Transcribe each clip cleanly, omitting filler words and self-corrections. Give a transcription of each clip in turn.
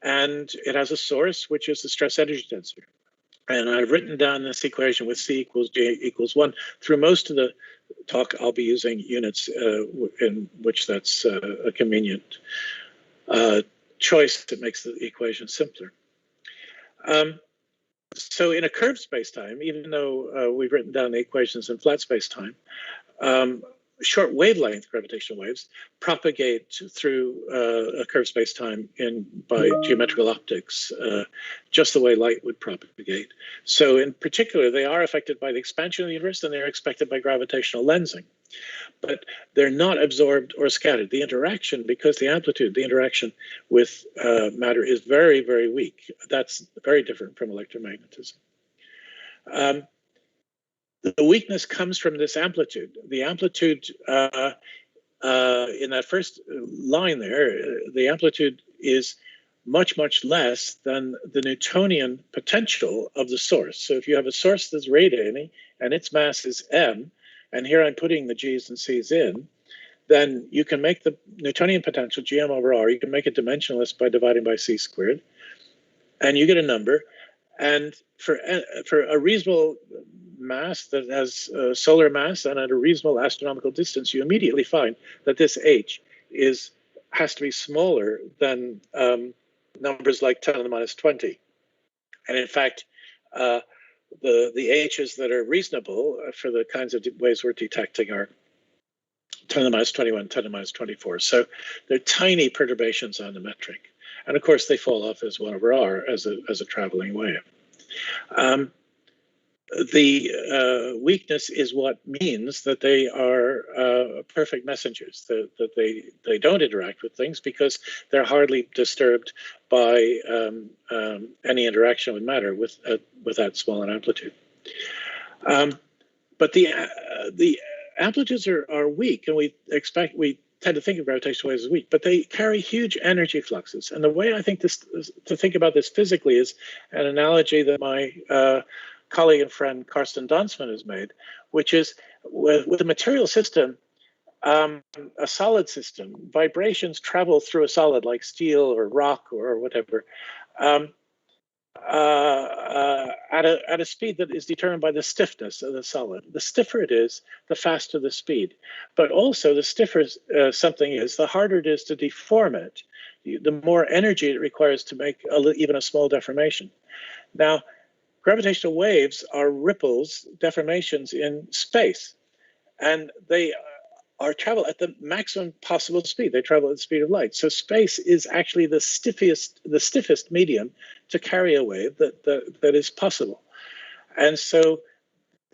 and it has a source, which is the stress energy density. And I've written down this equation with C equals J equals 1. Through most of the talk, I'll be using units in which that's a convenient choice that makes the equation simpler. So in a curved spacetime, even though we've written down the equations in flat spacetime, short wavelength gravitational waves propagate through a curved spacetime by geometrical optics, just the way light would propagate. So in particular, they are affected by the expansion of the universe, and they're affected by gravitational lensing. But they're not absorbed or scattered. The interaction, because the amplitude, the interaction with matter is very, very weak. That's very different from electromagnetism. The weakness comes from this amplitude. The amplitude in that first line there, the amplitude is much, much less than the Newtonian potential of the source. So if you have a source that's radiating and its mass is m, and here I'm putting the g's and c's in, then you can make the Newtonian potential gm over r. You can make it dimensionless by dividing by c squared, and you get a number. And for a reasonable mass that has solar mass and at a reasonable astronomical distance, you immediately find that this h has to be smaller than numbers like 10 to the minus 20. And in fact, the h's that are reasonable for the kinds of waves we're detecting are 10 to the minus 21, 10 to the minus 24. So they're tiny perturbations on the metric. And of course, they fall off as 1 over r as a traveling wave. The weakness is what means that they are perfect messengers, that they don't interact with things because they're hardly disturbed by any interaction with matter with that small an amplitude. But the amplitudes are weak, and we tend to think of gravitational waves as weak, but they carry huge energy fluxes. And the way I think to think about this physically is an analogy that my colleague and friend Karsten Donsman has made, which is with a material system, a solid system, vibrations travel through a solid like steel or rock or whatever at a speed that is determined by the stiffness of the solid. The stiffer it is, the faster the speed. But also the stiffer something is, the harder it is to deform it, the more energy it requires to make even a small deformation. Now, gravitational waves are ripples, deformations in space, and they travel at the maximum possible speed. They travel at the speed of light. So space is actually the stiffest medium to carry a wave that is possible. And so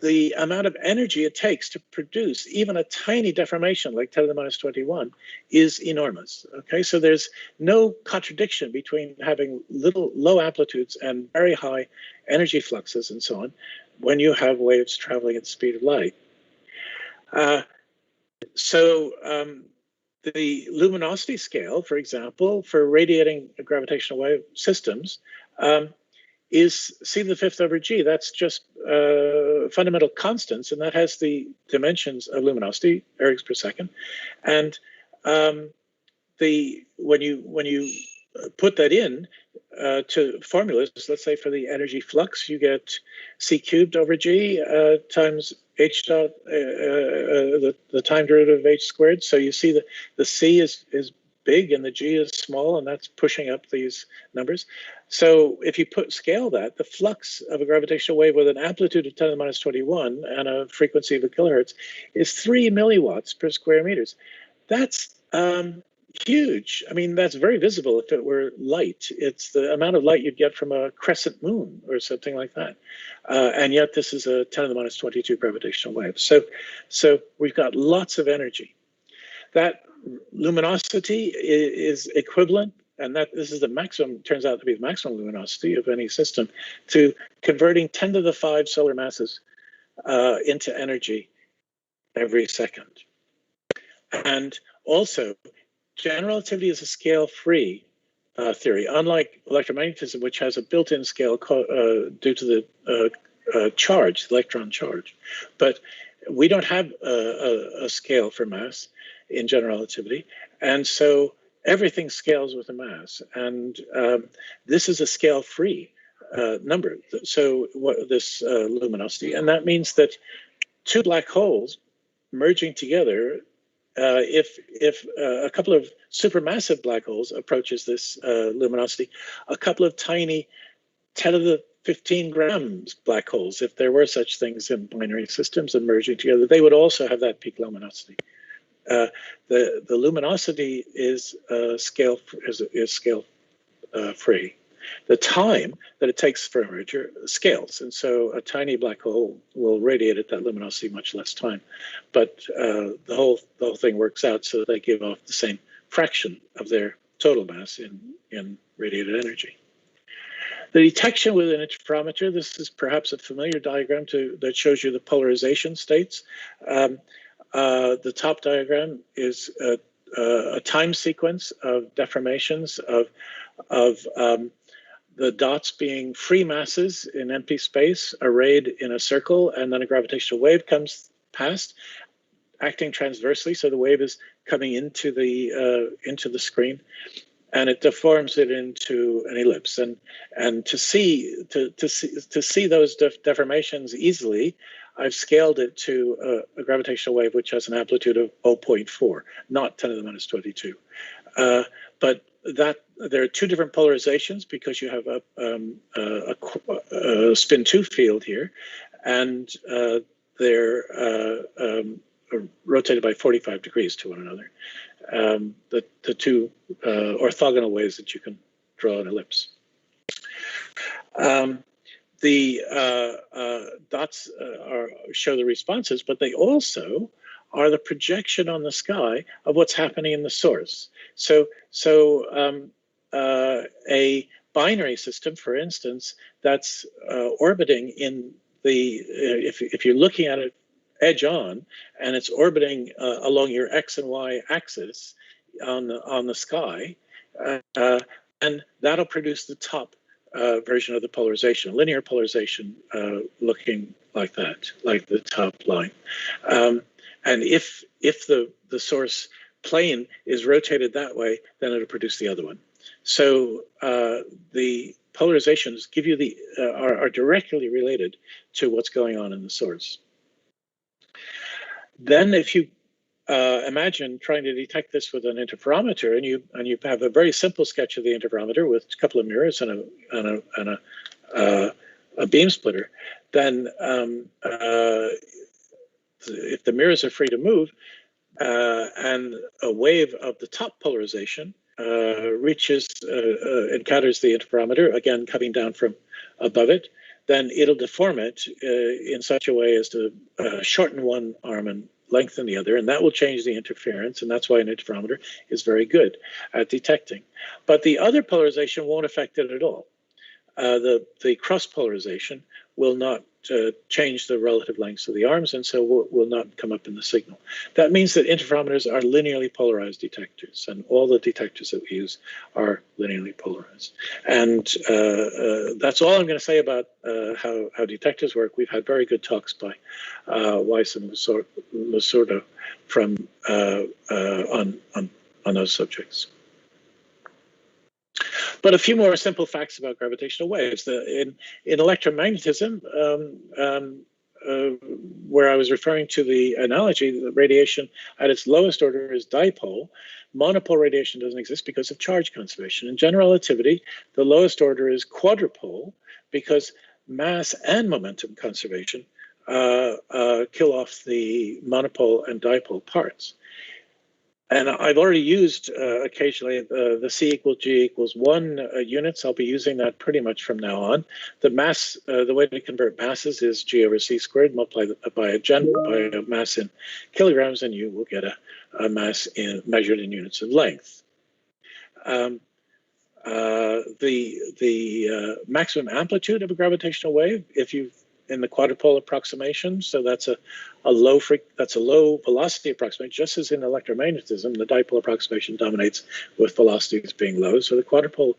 the amount of energy it takes to produce even a tiny deformation like 10 to the minus 21 is enormous. Okay, so there's no contradiction between having low amplitudes and very high energy fluxes and so on when you have waves traveling at the speed of light. So the luminosity scale, for example, for radiating gravitational wave systems is c to the 5th over g. That's just fundamental constants, and that has the dimensions of luminosity, ergs per second. And when you put that in to formulas, let's say for the energy flux, you get c cubed over g times h dot, the time derivative of h squared. So you see that the c is big and the g is small, and that's pushing up these numbers. So if you scale that, the flux of a gravitational wave with an amplitude of 10 to the minus 21 and a frequency of a kilohertz is 3 milliwatts per square meters. That's huge. I mean, that's very visible if it were light. It's the amount of light you'd get from a crescent moon or something like that. And yet this is a 10 to the minus 22 gravitational wave. So we've got lots of energy. That luminosity is equivalent, and this is the maximum, turns out to be the maximum luminosity of any system, to converting 10 to the 5 solar masses into energy every second. And also, general relativity is a scale-free theory, unlike electromagnetism, which has a built-in scale due to the charge, the electron charge. But we don't have a scale for mass in general relativity. And so everything scales with the mass, and this is a scale-free number. So this luminosity, and that means that two black holes merging together, if a couple of supermassive black holes approaches this luminosity, a couple of tiny 10 to the 15 grams black holes, if there were such things in binary systems and merging together, they would also have that peak luminosity. The luminosity is scale free. The time that it takes for a merger scales, and so a tiny black hole will radiate at that luminosity much less time. But the whole thing works out so that they give off the same fraction of their total mass in radiated energy. The detection with an interferometer, this is perhaps a familiar diagram that shows you the polarization states. The top diagram is a time sequence of deformations of the dots being free masses in empty space arrayed in a circle, and then a gravitational wave comes past, acting transversely, so the wave is coming into the screen, and it deforms it into an ellipse. And to see those deformations easily, I've scaled it to a gravitational wave which has an amplitude of 0.4, not 10 to the minus 22. But there are two different polarizations because you have a spin 2 field here, and they're rotated by 45 degrees to one another. The two orthogonal ways that you can draw an ellipse. The dots show the responses, but they also are the projection on the sky of what's happening in the source. So a binary system, for instance, that's orbiting in the, if you're looking at it edge on, and it's orbiting along your X and Y axis on the sky, and that'll produce the top version of the polarization, linear polarization, looking like that, like the top line. And if the source plane is rotated that way, then it'll produce the other one. So the polarizations give you are directly related to what's going on in the source. Then if you imagine trying to detect this with an interferometer, and you have a very simple sketch of the interferometer with a couple of mirrors and a beam splitter, then if the mirrors are free to move, and a wave of the top polarization encounters the interferometer, again coming down from above it, then it'll deform it in such a way as to shorten one arm and lengthen the other, and that will change the interference, and that's why an interferometer is very good at detecting. But the other polarization won't affect it at all. The cross polarization will not change the relative lengths of the arms, and so will not come up in the signal. That means that interferometers are linearly polarized detectors, and all the detectors that we use are linearly polarized. And that's all I'm going to say about how detectors work. We've had very good talks by Weiss and Lasordo from on those subjects. But a few more simple facts about gravitational waves. In electromagnetism, where I was referring to the analogy, the radiation at its lowest order is dipole. Monopole radiation doesn't exist because of charge conservation. In general relativity, the lowest order is quadrupole because mass and momentum conservation kill off the monopole and dipole parts. And I've already used occasionally the C equals G equals 1 units. I'll be using that pretty much from now on. The mass, the way to convert masses is G over C squared multiplied by a mass in kilograms, and you will get a mass measured in units of length. The maximum amplitude of a gravitational wave, in the quadrupole approximation, so that's a low velocity approximation, just as in electromagnetism, the dipole approximation dominates with velocities being low. So the quadrupole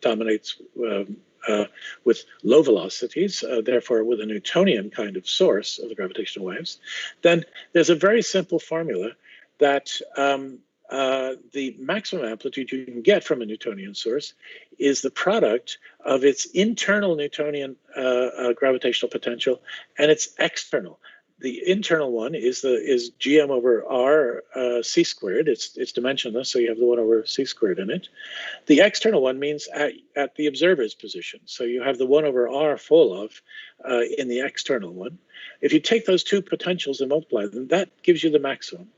dominates with low velocities, therefore with a Newtonian kind of source of the gravitational waves. Then there's a very simple formula that the maximum amplitude you can get from a Newtonian source is the product of its internal Newtonian gravitational potential and its external. The internal one is gm over r c squared. It's dimensionless, so you have the 1 over c squared in it. The external one means at the observer's position. So you have the 1 over r full of in the external one. If you take those two potentials and multiply them, that gives you the maximum.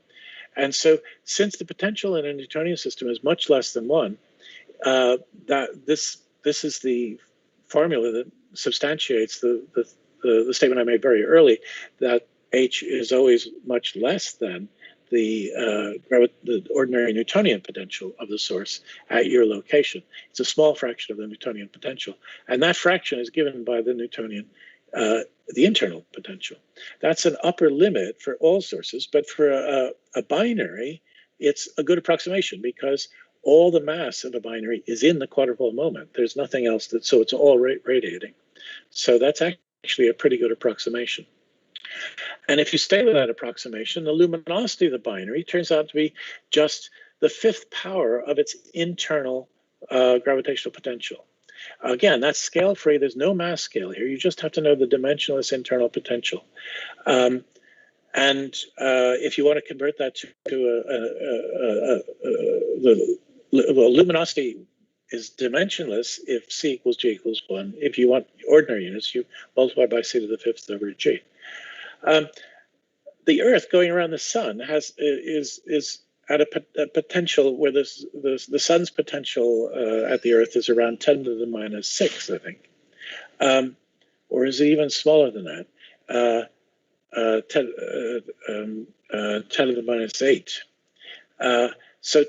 And so since the potential in a Newtonian system is much less than 1, this is the formula that substantiates the statement I made very early, that h is always much less than the ordinary Newtonian potential of the source at your location. It's a small fraction of the Newtonian potential, and that fraction is given by the Newtonian, the internal potential. That's an upper limit for all sources, but for a binary, it's a good approximation because all the mass of a binary is in the quadrupole moment. There's nothing else so it's all radiating. So that's actually a pretty good approximation. And if you stay with that approximation, the luminosity of the binary turns out to be just the 5th power of its internal gravitational potential. Again, that's scale-free. There's no mass scale here. You just have to know the dimensionless internal potential. And if you want to convert that to luminosity is dimensionless if c equals g equals 1. If you want ordinary units, you multiply by c to the 5th over g. The Earth going around the sun is at a potential where the sun's potential at the Earth is around 10 to the minus 6, I think, or is it even smaller than that? 10 to the minus 8. So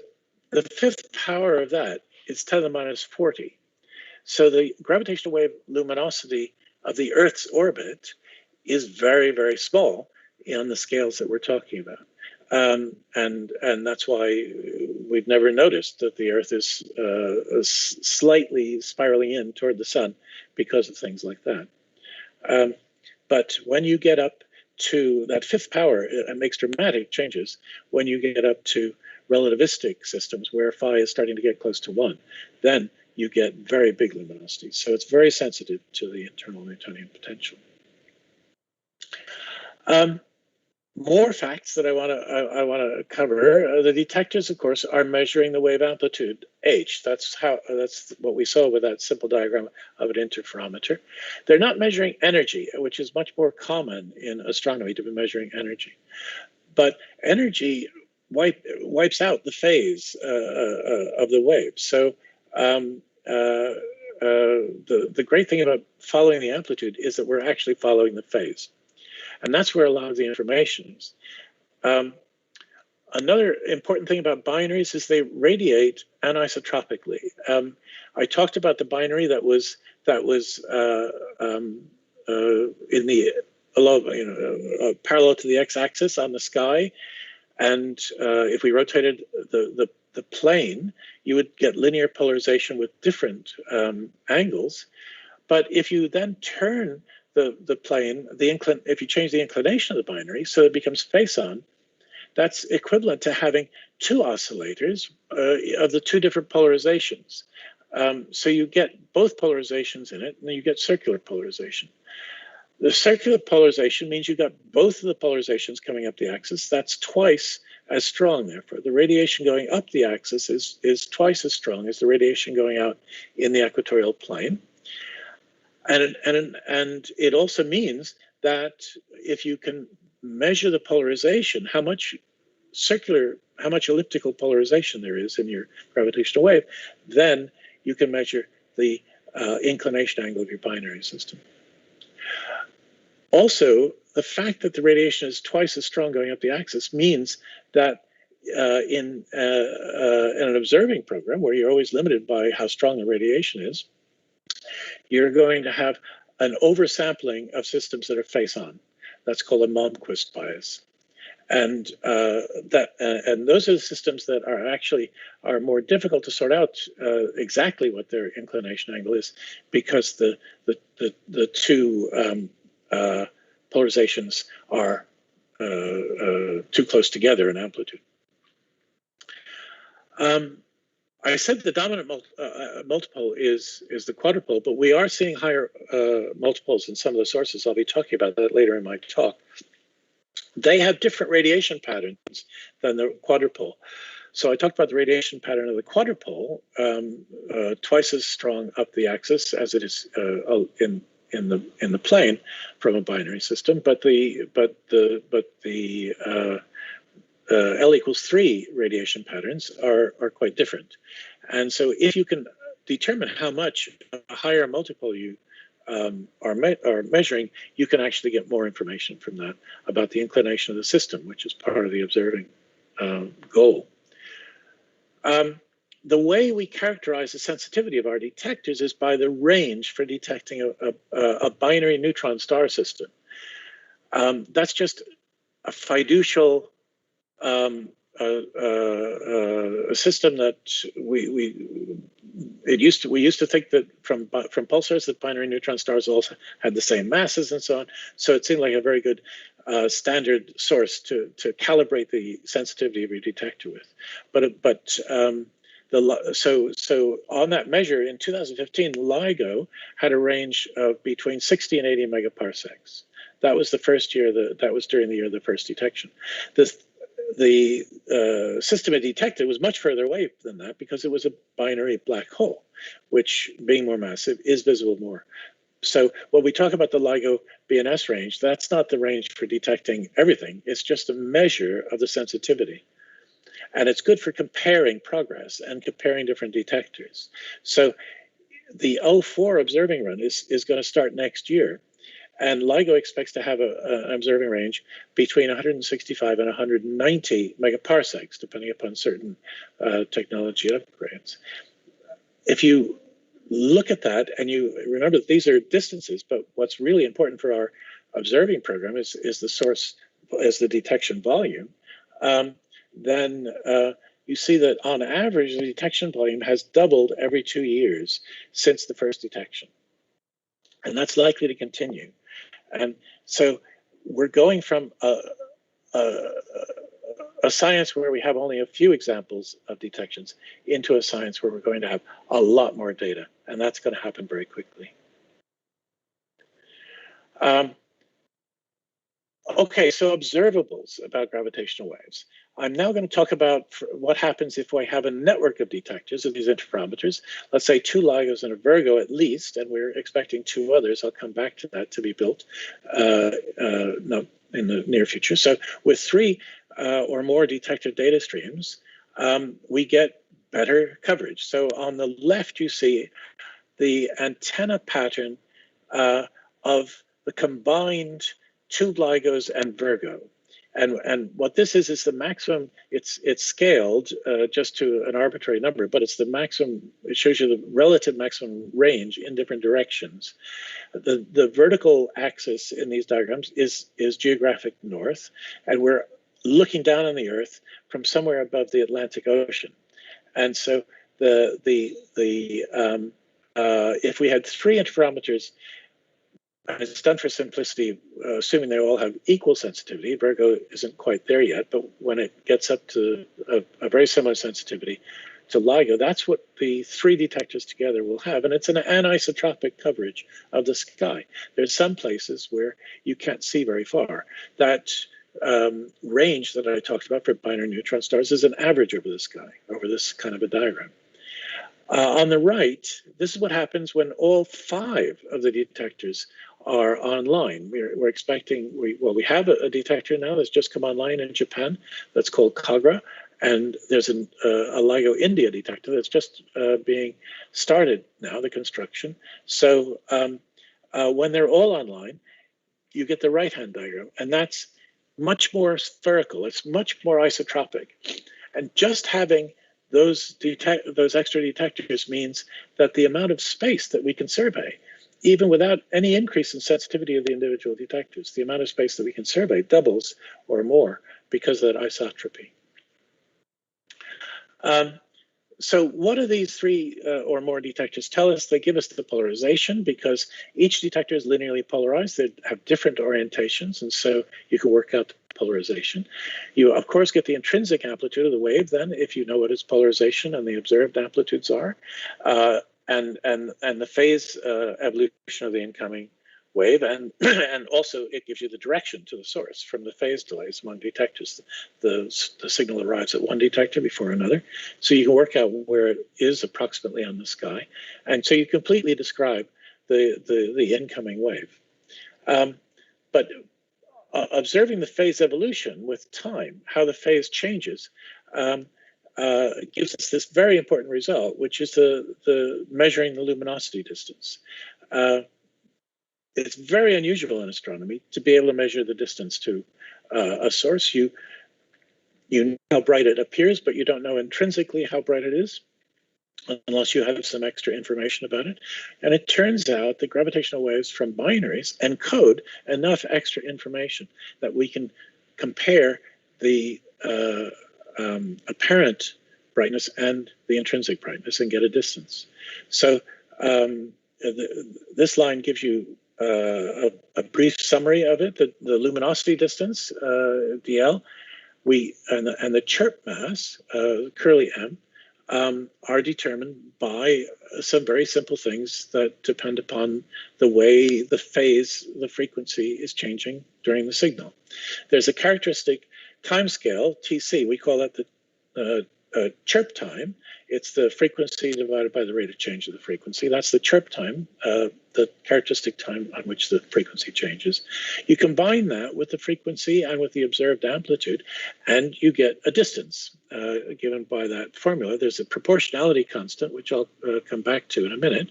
the 5th power of that is 10 to the minus 40. So the gravitational wave luminosity of the Earth's orbit is very, very small on the scales that we're talking about. And that's why we've never noticed that the Earth is slightly spiraling in toward the sun because of things like that. But when you get up to that 5th power, it makes dramatic changes when you get up to relativistic systems where phi is starting to get close to 1. Then you get very big luminosity. So it's very sensitive to the internal Newtonian potential. More facts that I want to cover. The detectors, of course, are measuring the wave amplitude h. That's what we saw with that simple diagram of an interferometer. They're not measuring energy, which is much more common in astronomy to be measuring energy. But energy wipes out the phase of the wave. So the great thing about following the amplitude is that we're actually following the phase. And that's where a lot of the information is. Another important thing about binaries is they radiate anisotropically. I talked about the binary that was in the parallel to the x-axis on the sky, and if we rotated the plane, you would get linear polarization with different angles. But if you then turn the plane, if you change the inclination of the binary so it becomes face-on, that's equivalent to having 2 oscillators of the 2 different polarizations. So you get both polarizations in it, and then you get circular polarization. The circular polarization means you got both of the polarizations coming up the axis. That's twice as strong, therefore. The radiation going up the axis is twice as strong as the radiation going out in the equatorial plane. And it also means that if you can measure the polarization, how much elliptical polarization there is in your gravitational wave, then you can measure the inclination angle of your binary system. Also, the fact that the radiation is twice as strong going up the axis means that in an observing program where you're always limited by how strong the radiation is, you're going to have an oversampling of systems that are face-on. That's called a Malmquist bias. And those are the systems that are more difficult to sort out exactly what their inclination angle is, because the 2 polarizations are too close together in amplitude. I said the dominant multiple is the quadrupole, but we are seeing higher multiples in some of the sources. I'll be talking about that later in my talk. They have different radiation patterns than the quadrupole. So I talked about the radiation pattern of the quadrupole, twice as strong up the axis as it is in the plane from a binary system, but the L equals 3 radiation patterns are quite different. And so if you can determine how much a higher multiple you are measuring, you can actually get more information from that about the inclination of the system, which is part of the observing goal. The way we characterize the sensitivity of our detectors is by the range for detecting a binary neutron star system. That's just a fiducial a system that we used to think that from pulsars that binary neutron stars all had the same masses and so on. So it seemed like a very good standard source to calibrate the sensitivity of your detector with. So on that measure in 2015, LIGO had a range of between 60 and 80 megaparsecs. That was the first year that was during the year of the first detection. The system it detected was much further away than that because it was a binary black hole, which, being more massive, is visible more. So when we talk about the LIGO BNS range, that's not the range for detecting everything. It's just a measure of the sensitivity. And it's good for comparing progress and comparing different detectors. So the 04 observing run is going to start next year. And LIGO expects to have an observing range between 165 and 190 megaparsecs, depending upon certain technology upgrades. If you look at that, and you remember that these are distances, but what's really important for our observing program is the source, is the detection volume, then you see that on average, the detection volume has doubled every 2 years since the first detection. And that's likely to continue. And so we're going from a science where we have only a few examples of detections into a science where we're going to have a lot more data. And that's going to happen very quickly. Okay, so observables about gravitational waves. I'm now going to talk about what happens if we have a network of detectors of these interferometers, let's say 2 LIGOs and a Virgo at least, and we're expecting 2 others. I'll come back to that to be built in the near future. So with 3 or more detector data streams, we get better coverage. So on the left, you see the antenna pattern of the combined 2 LIGOs and Virgo. And what this is the maximum, it's scaled just to an arbitrary number, but it's the maximum, it shows you the relative maximum range in different directions. The vertical axis in these diagrams is geographic north, and we're looking down on the Earth from somewhere above the Atlantic Ocean. And so if we had 3 interferometers, and it's done for simplicity, assuming they all have equal sensitivity. Virgo isn't quite there yet, but when it gets up to a very similar sensitivity to LIGO, that's what the 3 detectors together will have. And it's an anisotropic coverage of the sky. There's some places where you can't see very far. That range that I talked about for binary neutron stars is an average over the sky, over this kind of a diagram. On the right, this is what happens when all 5 of the detectors are online. We're expecting, we have a detector now that's just come online in Japan that's called Kagra, and there's a LIGO India detector that's just being started now, the construction. So when they're all online, you get the right-hand diagram, and that's much more spherical. It's much more isotropic. And just having those extra detectors means that the amount of space that we can survey, even without any increase in sensitivity of the individual detectors, the amount of space that we can survey doubles or more because of that isotropy. So what do these three or more detectors tell us? They give us the polarization, because each detector is linearly polarized. They have different orientations, and so you can work out the polarization. You, of course, get the intrinsic amplitude of the wave then, if you know what its polarization and the observed amplitudes are, and the phase evolution of the incoming wave, and and also it gives you the direction to the source from the phase delays among detectors. The signal arrives at one detector before another, so you can work out where it is approximately on the sky, and so you completely describe the incoming wave. But observing the phase evolution with time, how the phase changes, gives us this very important result, which is the measuring the luminosity distance. It's very unusual in astronomy to be able to measure the distance to a source. You know how bright it appears, but you don't know intrinsically how bright it is unless you have some extra information about it. And it turns out that gravitational waves from binaries encode enough extra information that we can compare the apparent brightness and the intrinsic brightness and get a distance. So this line gives you a brief summary of it. The luminosity distance, dl, and the chirp mass, curly m, are determined by some very simple things that depend upon the way the phase, the frequency is changing during the signal. There's a characteristic time scale, TC. We call that the chirp time. It's the frequency divided by the rate of change of the frequency. That's the chirp time, the characteristic time on which the frequency changes. You combine that with the frequency and with the observed amplitude, and you get a distance given by that formula. There's a proportionality constant, which I'll come back to in a minute,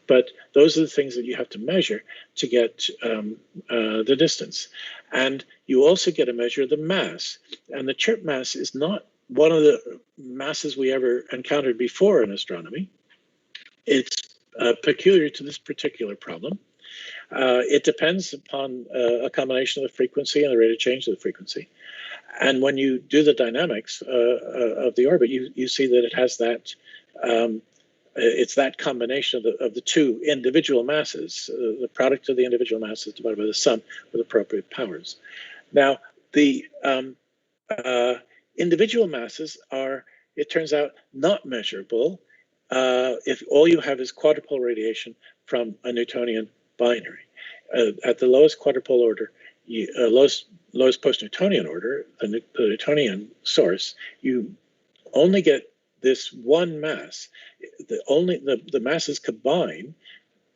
but those are the things that you have to measure to get the distance. And you also get a measure of the mass, and the chirp mass is not one of the masses we ever encountered before in astronomy. It's peculiar to this particular problem. It depends upon a combination of the frequency and the rate of change of the frequency. And when you do the dynamics of the orbit, you see that it has that, it's that combination of the two individual masses, the product of the individual masses divided by the sum with appropriate powers. Now, the individual masses are, it turns out, not measurable if all you have is quadrupole radiation from a Newtonian binary. At the lowest quadrupole order, lowest post-Newtonian order, the Newtonian source, you only get this one mass. The masses combine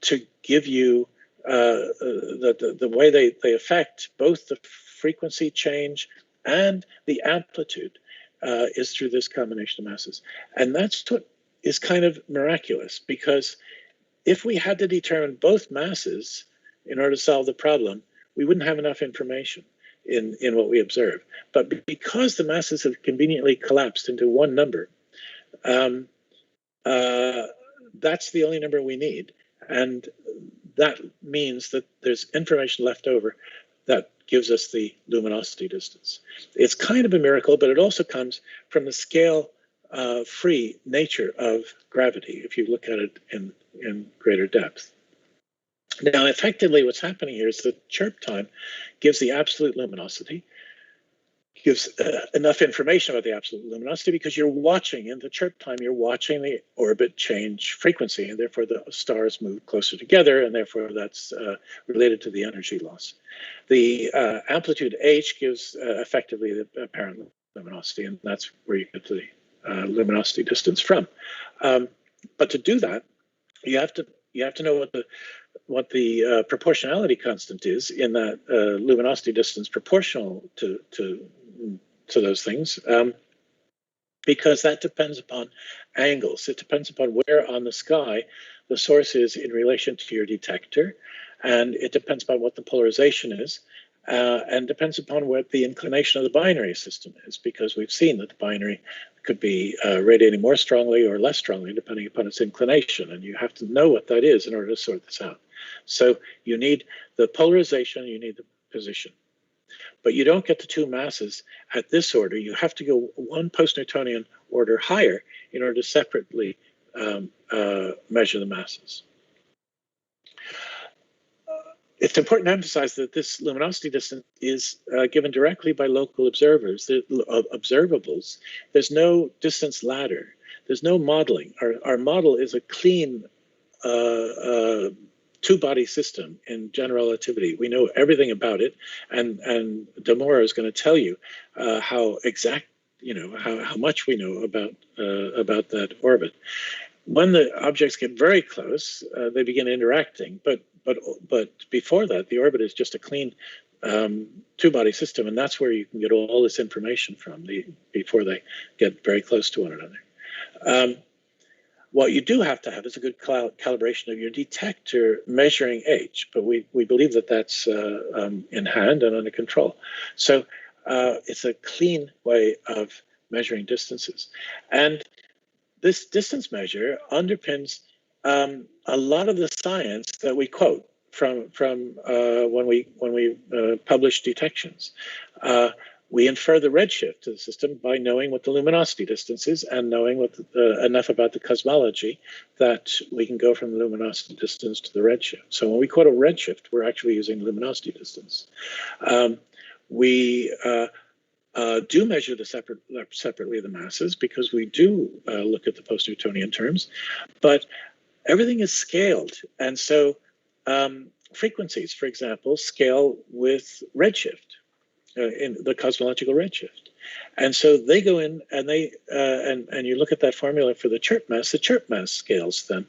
to give you the way they affect both the frequency change and the amplitude is through this combination of masses. And that's what is kind of miraculous, because if we had to determine both masses in order to solve the problem, we wouldn't have enough information in what we observe. But because the masses have conveniently collapsed into one number, that's the only number we need. And that means that there's information left over that gives us the luminosity distance. It's kind of a miracle, but it also comes from the scale-free nature of gravity, if you look at it in greater depth. Now, effectively, what's happening here is that chirp time gives the absolute luminosity, gives enough information about the absolute luminosity, because you're watching, in the chirp time, you're watching the orbit change frequency, and therefore the stars move closer together, and therefore that's related to the energy loss. The amplitude h gives effectively the apparent luminosity, and that's where you get the luminosity distance from. But to do that, you have to know what the proportionality constant is in that luminosity distance proportional to those things, because that depends upon angles. It depends upon where on the sky the source is in relation to your detector, and it depends upon what the polarization is, and depends upon what the inclination of the binary system is, because we've seen that the binary could be radiating more strongly or less strongly depending upon its inclination, and you have to know what that is in order to sort this out. So you need the polarization, you need the position. But you don't get the two masses at this order. You have to go one post-Newtonian order higher in order to separately measure the masses. It's important to emphasize that this luminosity distance is given directly by local observers, the observables. There's no distance ladder. There's no modeling. Our model is a clean two-body system in general relativity. We know everything about it, and Demora is going to tell you how exact, how much we know about that orbit. When the objects get very close, they begin interacting. But before that, the orbit is just a clean two-body system, and that's where you can get all this information from before they get very close to one another. What you do have to have is a good calibration of your detector measuring H, but we believe that that's in hand and under control. So it's a clean way of measuring distances. And this distance measure underpins a lot of the science that we quote from when we publish detections. We infer the redshift of the system by knowing what the luminosity distance is and knowing what enough about the cosmology that we can go from the luminosity distance to the redshift. So when we quote a redshift, we're actually using the luminosity distance. We do measure separately the masses because we do look at the post-Newtonian terms, but everything is scaled. And so frequencies, for example, scale with redshift. In the cosmological redshift, and so they go in and they and you look at that formula for the Chirp mass. The Chirp mass scales then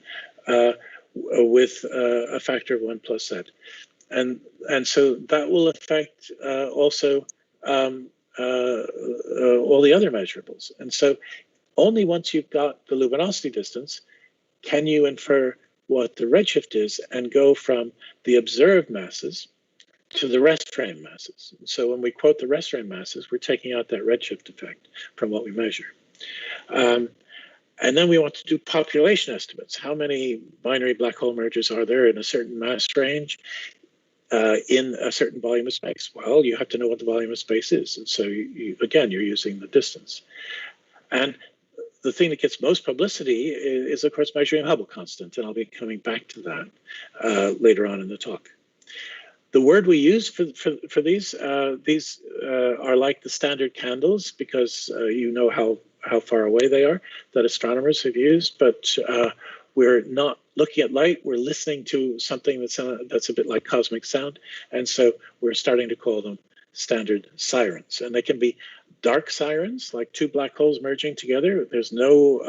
with a factor of 1 plus z, and so that will affect also all the other measurables. And so only once you've got the luminosity distance can you infer what the redshift is and go from the observed masses to the rest frame masses. So when we quote the rest frame masses, we're taking out that redshift effect from what we measure. And then we want to do population estimates. How many binary black hole mergers are there in a certain mass range in a certain volume of space? Well, you have to know what the volume of space is. And so, again, you're using the distance. And the thing that gets most publicity is, of course, measuring Hubble constant. And I'll be coming back to that later on in the talk. The word we use for these are like the standard candles because you know how far away they are that astronomers have used, but we're not looking at light, we're listening to something that's a bit like cosmic sound, and so we're starting to call them standard sirens. And they can be dark sirens, like two black holes merging together. There's no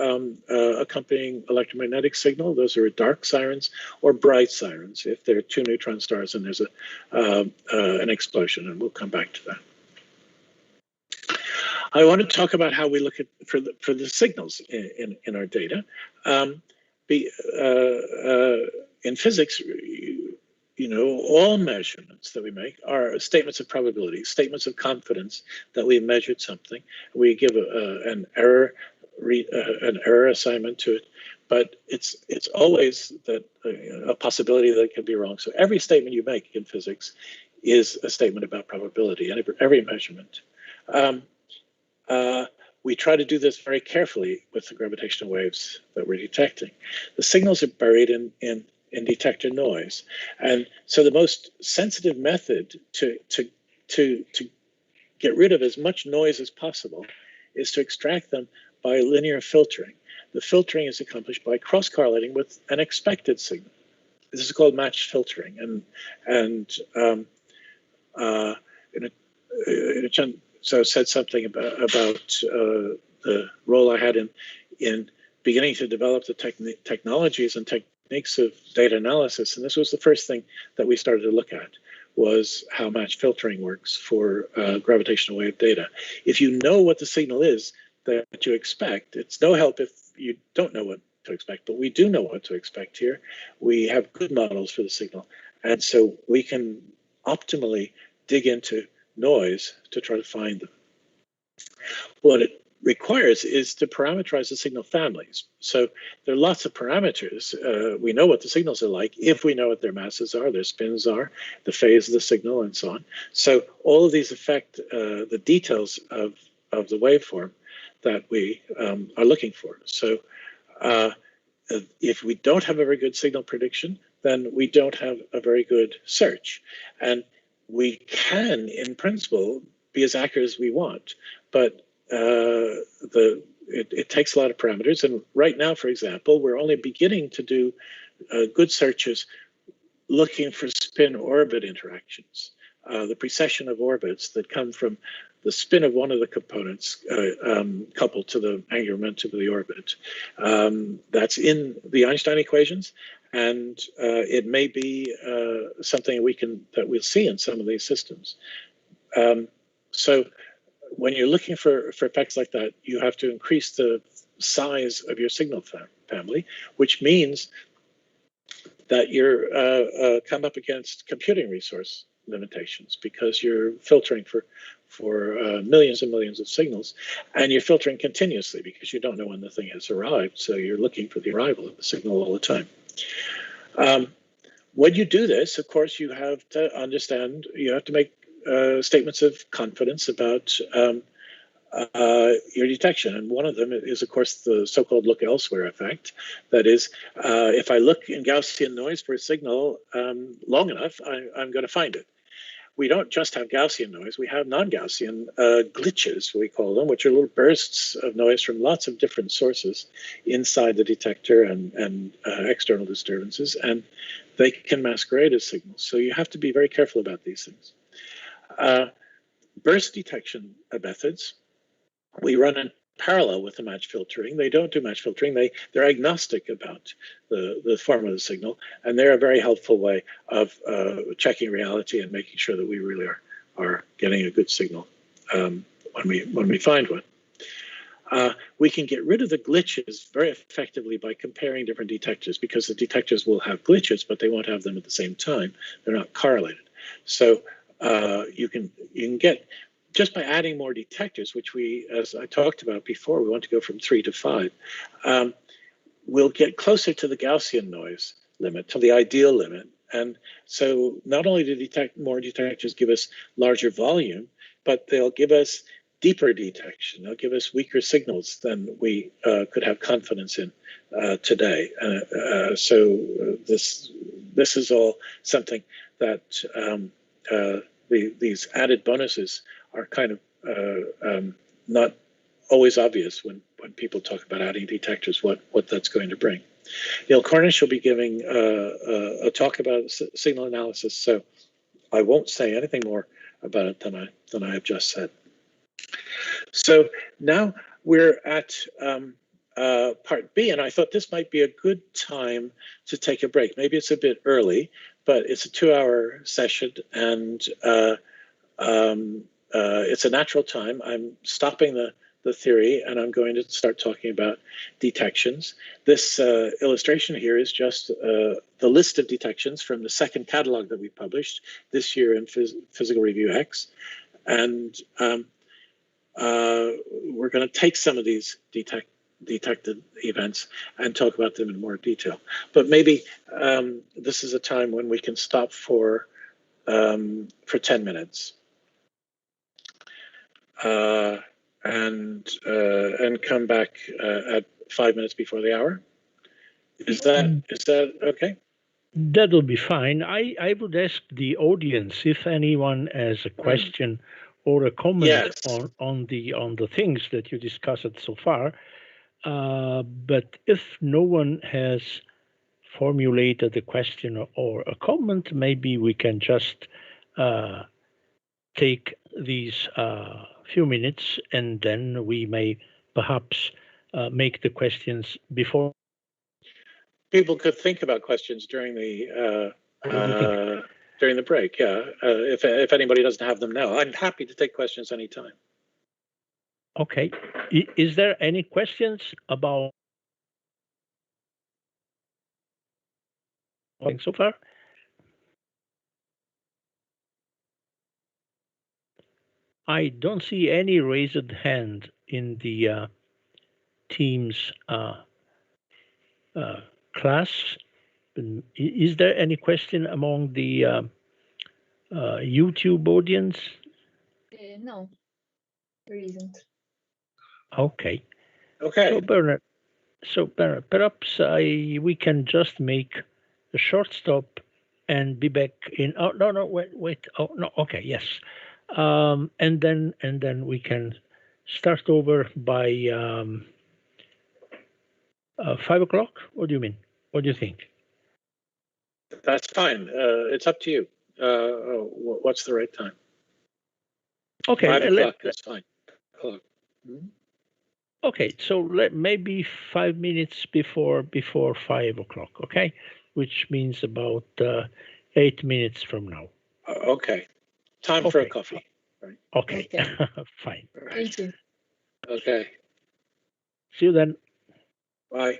accompanying electromagnetic signal. Those are dark sirens, or bright sirens if there are two neutron stars and there's an explosion, and we'll come back to that. I want to talk about how we look at for the signals in our data. In physics, all measurements that we make are statements of probability, statements of confidence that we've measured something. We give an error assignment to it, but it's always that a possibility that it could be wrong. So every statement you make in physics is a statement about probability, and every measurement. We try to do this very carefully with the gravitational waves that we're detecting. The signals are buried in detector noise, and so the most sensitive method to get rid of as much noise as possible is to extract them by linear filtering. The filtering is accomplished by cross-correlating with an expected signal. This is called matched filtering, so said something about the role I had in beginning to develop the technologies and techniques of data analysis. And this was the first thing that we started to look at, was how matched filtering works for gravitational wave data. If you know what the signal is that you expect, it's no help if you don't know what to expect, but we do know what to expect here. We have good models for the signal. And so we can optimally dig into noise to try to find them. What it requires is to parameterize the signal families. So there are lots of parameters. We know what the signals are like if we know what their masses are, their spins are, the phase of the signal, and so on. So all of these affect the details of the waveform that we are looking for. So if we don't have a very good signal prediction, then we don't have a very good search. And we can, in principle, be as accurate as we want, but it takes a lot of parameters. And right now, for example, we're only beginning to do good searches looking for spin-orbit interactions, the precession of orbits that come from the spin of one of the components coupled to the angular momentum of the orbit. That's in the Einstein equations, and it may be something that we'll see in some of these systems. So when you're looking for effects like that, you have to increase the size of your signal family, which means that you're come up against computing resource limitations because you're filtering for millions and millions of signals, and you're filtering continuously because you don't know when the thing has arrived. So you're looking for the arrival of the signal all the time. When you do this, of course, you have to understand, you have to make statements of confidence about your detection. And one of them is, of course, the so-called look elsewhere effect. That is, if I look in Gaussian noise for a signal long enough, I'm going to find it. We don't just have Gaussian noise, we have non-Gaussian glitches, we call them, which are little bursts of noise from lots of different sources inside the detector and external disturbances, and they can masquerade as signals. So you have to be very careful about these things. Burst detection methods, we run in parallel with the match filtering. They don't do match filtering. They're agnostic about the form of the signal, and they're a very helpful way of checking reality and making sure that we really are getting a good signal when we find one. We can get rid of the glitches very effectively by comparing different detectors, because the detectors will have glitches, but they won't have them at the same time. They're not correlated. So you can get, just by adding more detectors, which we, as I talked about before, we want to go from 3 to 5, we'll get closer to the Gaussian noise limit, to the ideal limit. And so not only do more detectors give us larger volume, but they'll give us deeper detection. They'll give us weaker signals than we could have confidence in today. So this is all something that these added bonuses are kind of not always obvious when people talk about adding detectors, what that's going to bring. Neil Cornish will be giving a talk about signal analysis, so I won't say anything more about it than I have just said. So now we're at part B, and I thought this might be a good time to take a break. Maybe it's a bit early, but it's a 2-hour session, and it's a natural time. I'm stopping the theory, and I'm going to start talking about detections. This illustration here is just the list of detections from the second catalog that we published this year in Physical Review X. And we're going to take some of these detected events and talk about them in more detail. But maybe this is a time when we can stop for 10 minutes. And come back at 5 minutes before the hour. Is that okay? That'll be fine. I would ask the audience if anyone has a question or a comment on the things that you discussed so far. But if no one has formulated a question or a comment, maybe we can just take these few minutes, and then we may perhaps make the questions before. People could think about questions during the break. Yeah, if anybody doesn't have them now, I'm happy to take questions anytime. Okay. Is there any questions about so far? I don't see any raised hand in the Teams class. Is there any question among the YouTube audience? No, there isn't. Okay. Okay. So Bernard, perhaps we can just make a short stop and be back in. Oh no, wait. Oh no, okay, yes. And then we can start over by 5 o'clock. What do you mean? What do you think? That's fine. It's up to you. What's the right time? Okay, 5 o'clock. That's fine. Okay, so maybe 5 minutes before 5 o'clock. Okay, which means about 8 minutes from now. Okay. Time for a coffee. Right. Okay. Fine. Right. Thank you. Okay. See you then. Bye.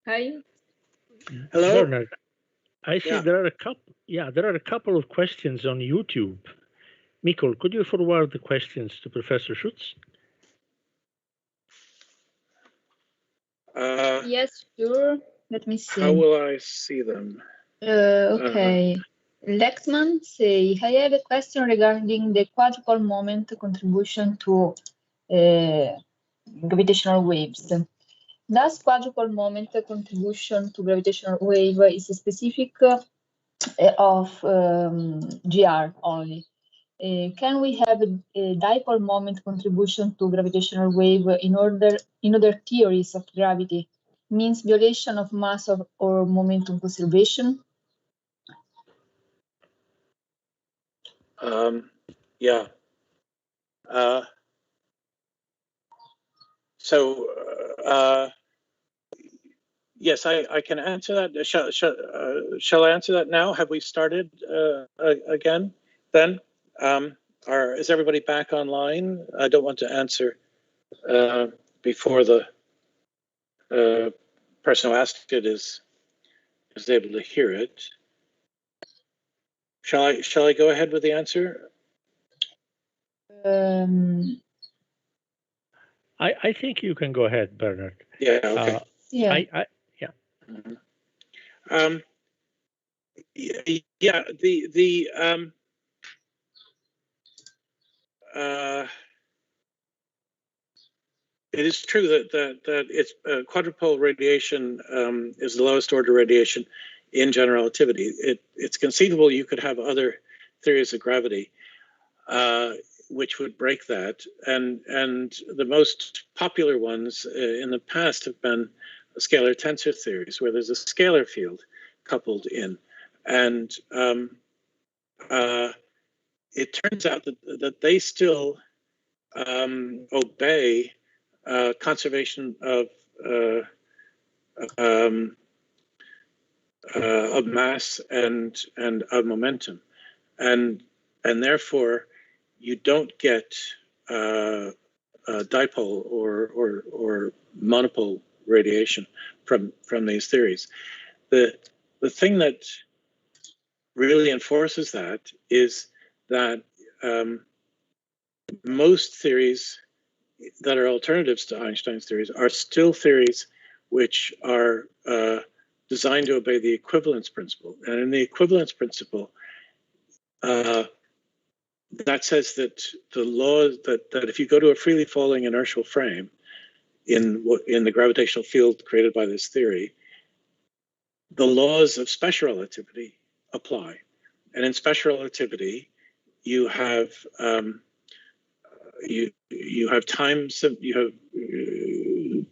Hi. Hello. Bernard, I see Yeah. there are a couple. Yeah, there are a couple of questions on YouTube. Mikkel, could you forward the questions to Professor Schutz? Yes, sure. Let me see. How will I see them? Okay. Lexman say, I have a question regarding the quadrupole moment contribution to gravitational waves. Does quadrupole moment contribution to gravitational wave is specific of GR only? Can we have a dipole moment contribution to gravitational wave in other theories of gravity? Means violation of mass or momentum conservation? Yeah. Yes, I can answer that. Shall I answer that now? Have we started again then? Or is everybody back online? I don't want to answer before the person who asked it is able to hear it. Shall I go ahead with the answer? I think you can go ahead, Bernard. Yeah. Okay. Yeah. Yeah. Yeah. It is true that it's quadrupole radiation is the lowest order radiation in general relativity. It's conceivable you could have other theories of gravity which would break that, and the most popular ones in the past have been scalar tensor theories, where there's a scalar field coupled in, and it turns out that they still obey conservation of mass and of momentum, and therefore you don't get dipole or monopole radiation from these theories. The thing that really enforces that is that most theories that are alternatives to Einstein's theories are still theories which are designed to obey the equivalence principle. And in the equivalence principle, that says that the law that if you go to a freely falling inertial frame in the gravitational field created by this theory, the laws of special relativity apply. And in special relativity, you have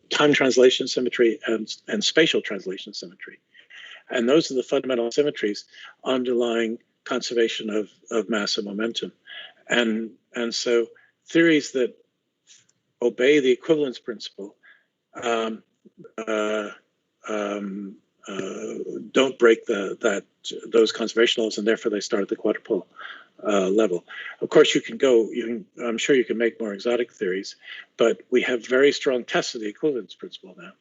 time translation symmetry and spatial translation symmetry, and those are the fundamental symmetries underlying conservation of mass and momentum, and so theories that obey the equivalence principle don't break those conservation laws, and therefore they start at the quadrupole level. Of course, I'm sure you can make more exotic theories, but we have very strong tests of the equivalence principle now,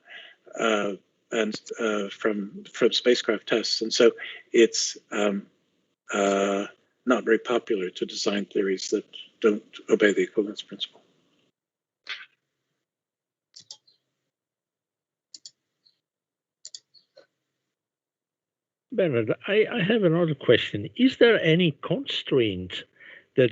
and from spacecraft tests, and so it's not very popular to design theories that don't obey the equivalence principle. Bernard, I have another question. Is there any constraint that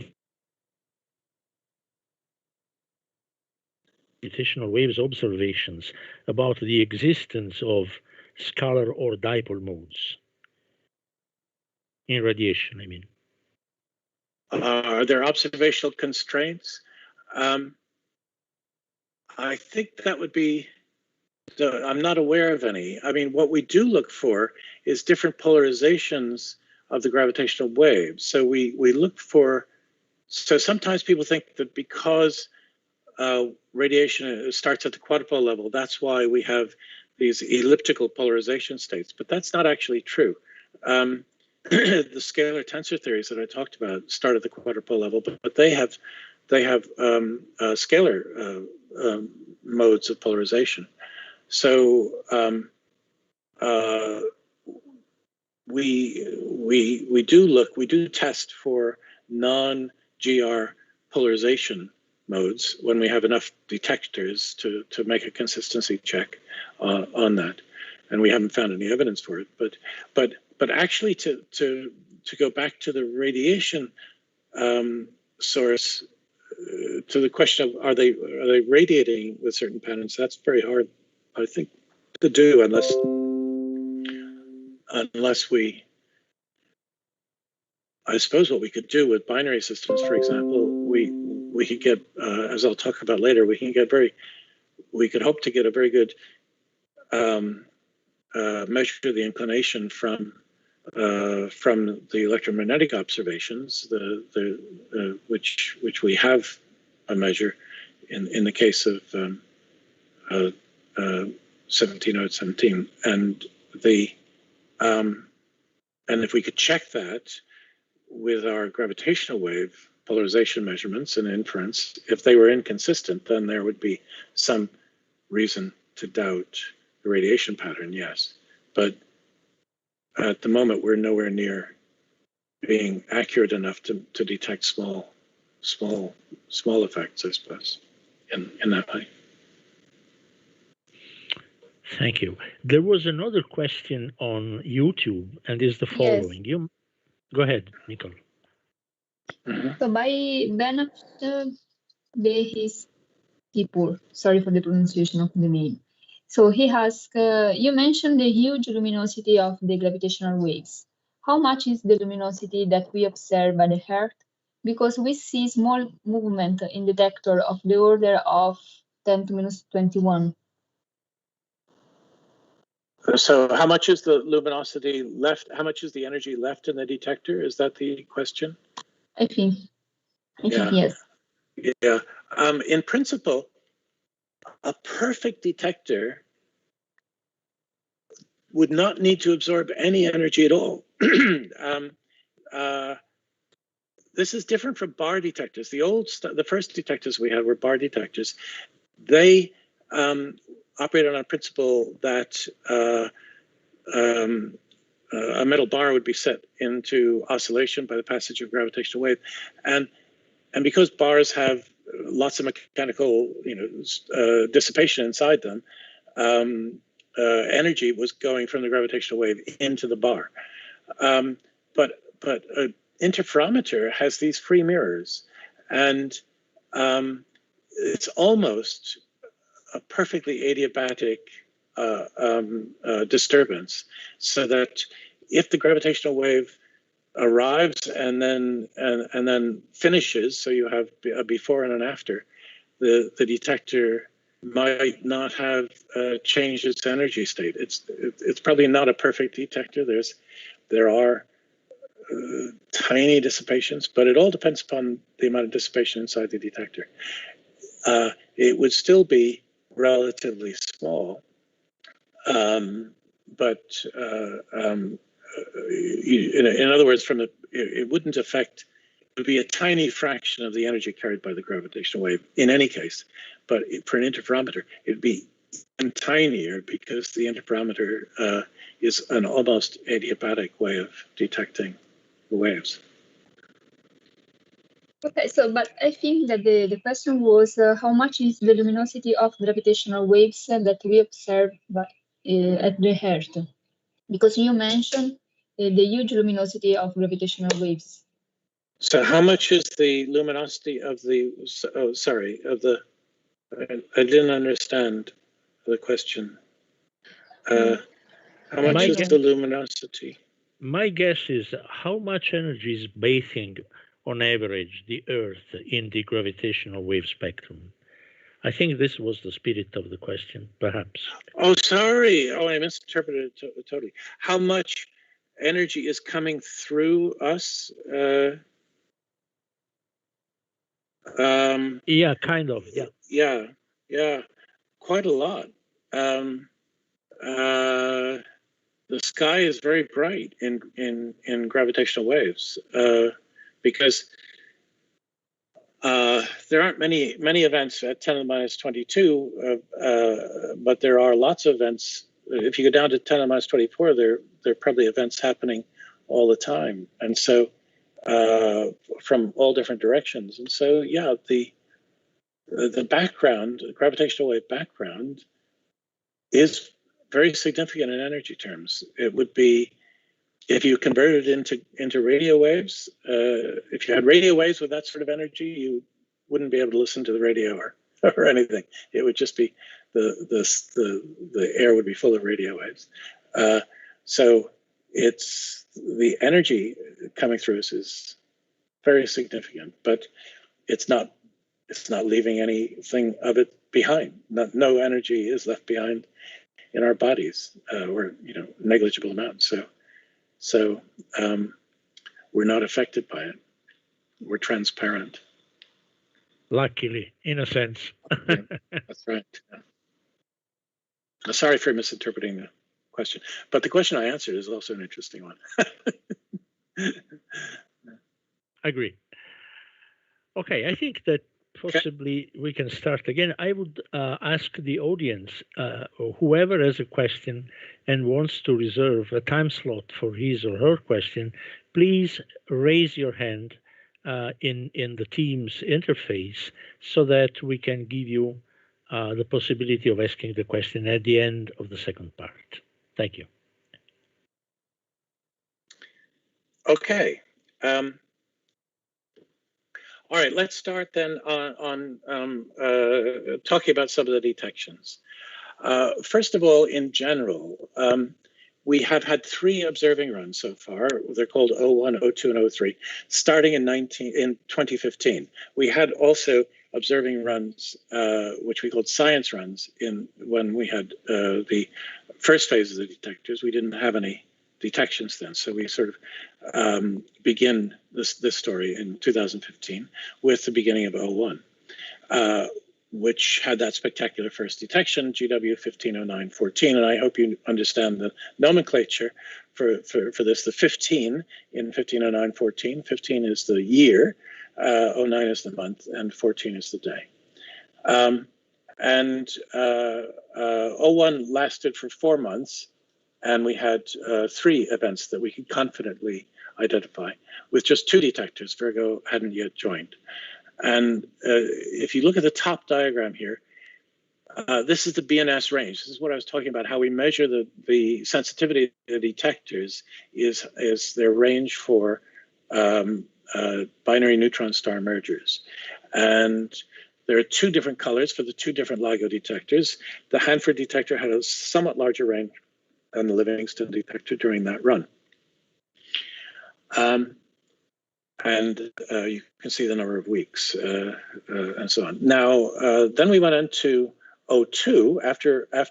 gravitational waves observations about the existence of scalar or dipole modes in radiation, I mean? Are there observational constraints? I think that would be, I'm not aware of any. I mean, what we do look for is different polarizations of the gravitational waves. So we look for, so sometimes people think that because radiation starts at the quadrupole level, that's why we have these elliptical polarization states, but that's not actually true. The scalar tensor theories that I talked about start at the quadrupole level, but they have scalar modes of polarization. So we do test for non-GR polarization modes when we have enough detectors to make a consistency check on that, and we haven't found any evidence for it. But actually, to go back to the radiation source, to the question of are they radiating with certain patterns, that's very hard, I think, to do unless we, I suppose what we could do with binary systems, for example, we could get, as I'll talk about later, we could hope to get a very good measure of the inclination from the electromagnetic observations, which we have a measure in the case of 17.17, and if we could check that with our gravitational wave polarization measurements and inference, if they were inconsistent, then there would be some reason to doubt the radiation pattern, yes. But at the moment, we're nowhere near being accurate enough to detect small effects, I suppose, in that way. Thank you. There was another question on YouTube, and is the following. Yes. Go ahead, Nicole. Mm-hmm. So by Benafter Behis Tipur, sorry for the pronunciation of the name. So he asks, you mentioned the huge luminosity of the gravitational waves. How much is the luminosity that we observe by the Earth? Because we see small movement in detector of the order of 10 to minus 21. So how much is the luminosity left? How much is the energy left in the detector? Is that the question? I think yes. Yeah. In principle, a perfect detector would not need to absorb any energy at all. This is different from bar detectors. The first detectors we had were bar detectors. They operate on a principle that a metal bar would be set into oscillation by the passage of gravitational wave, and because bars have lots of mechanical, dissipation inside them, energy was going from the gravitational wave into the bar. But an interferometer has these free mirrors, and it's almost a perfectly adiabatic disturbance, so that if the gravitational wave arrives and then finishes, so you have a before and an after, the detector might not have changed its energy state. It's probably not a perfect detector. There are tiny dissipations, but it all depends upon the amount of dissipation inside the detector. It would still be relatively small, but in other words, it wouldn't affect. It would be a tiny fraction of the energy carried by the gravitational wave in any case. But for an interferometer, it'd be even tinier, because the interferometer is an almost adiabatic way of detecting the waves. Okay, but I think that the question was how much is the luminosity of gravitational waves that we observe at the Earth? Because you mentioned the huge luminosity of gravitational waves. So how much is the luminosity of the, I didn't understand the question. How much is the luminosity? My guess is how much energy is bathing on average the Earth in the gravitational wave spectrum. I think this was the spirit of the question, perhaps. Oh, sorry. Oh, I misinterpreted it totally. How much energy is coming through us? Yeah, kind of. Yeah. Yeah, quite a lot. The sky is very bright in gravitational waves because there aren't many events at 10 to the minus 22, but there are lots of events if you go down to 10 to the minus 24, there are probably events happening all the time, and so from all different directions. And so, yeah, the background, the gravitational wave background, is very significant in energy terms. It would be, if you converted it into radio waves, if you had radio waves with that sort of energy, you wouldn't be able to listen to the radio or anything. It would just be the air would be full of radio waves. So it's the energy coming through us is very significant, but it's not leaving anything of it behind. No energy is left behind in our bodies, or negligible amounts. So we're not affected by it. We're transparent. Luckily, in a sense. Yeah, that's right. Yeah. Sorry for misinterpreting the question, but the question I answered is also an interesting one. Agree. Okay, I think that possibly we can start again. I would ask the audience, or whoever has a question and wants to reserve a time slot for his or her question, please raise your hand in the Teams interface so that we can give you the possibility of asking the question at the end of the second part. Thank you. Okay. All right, let's start then on talking about some of the detections. First of all, in general, we have had 3 observing runs so far. They're called 01, 02, and 03, starting in 2015. We had also observing runs, which we called science runs, when we had the first phase of the detectors. We didn't have any detections then, so we sort of begin this story in 2015 with the beginning of 01, which had that spectacular first detection, GW 150914, and I hope you understand the nomenclature for this. The 15 in 150914, 15 is the year, 09 is the month, and 14 is the day. And 01 lasted for 4 months, and we had 3 events that we could confidently identify with just 2 detectors. Virgo hadn't yet joined. And if you look at the top diagram here, this is the BNS range. This is what I was talking about, how we measure the sensitivity of the detectors is their range for binary neutron star mergers. And there are 2 different colors for the 2 different LIGO detectors. The Hanford detector had a somewhat larger range than the Livingston detector during that run. And you can see the number of weeks and so on. Now, then we went into 02 after a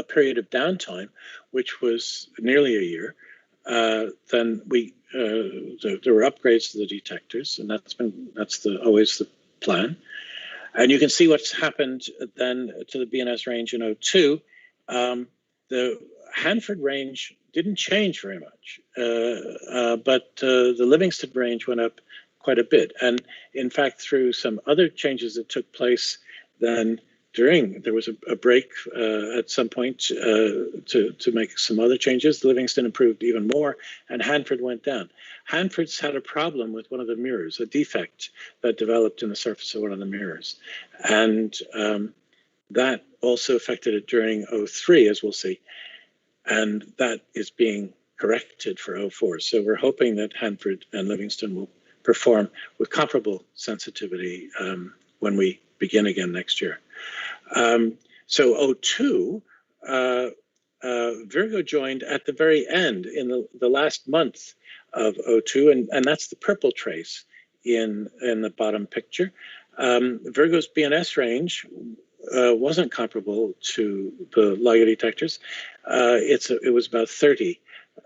period of downtime, which was nearly a year. Then there were upgrades to the detectors, and that's always the plan. And you can see what's happened then to the BNS range in 02. The Hanford range didn't change very much, but the Livingston range went up quite a bit. And in fact, through some other changes that took place then there was a break at some point to make some other changes. The Livingston improved even more, and Hanford went down. Hanford's had a problem with one of the mirrors, a defect that developed in the surface of one of the mirrors. And that also affected it during 03, as we'll see. And that is being corrected for 04. So we're hoping that Hanford and Livingston will perform with comparable sensitivity when we begin again next year. So 02, Virgo joined at the very end in the last month of 02, and that's the purple trace in the bottom picture. Virgo's BNS range wasn't comparable to the LIGO detectors. It was about 30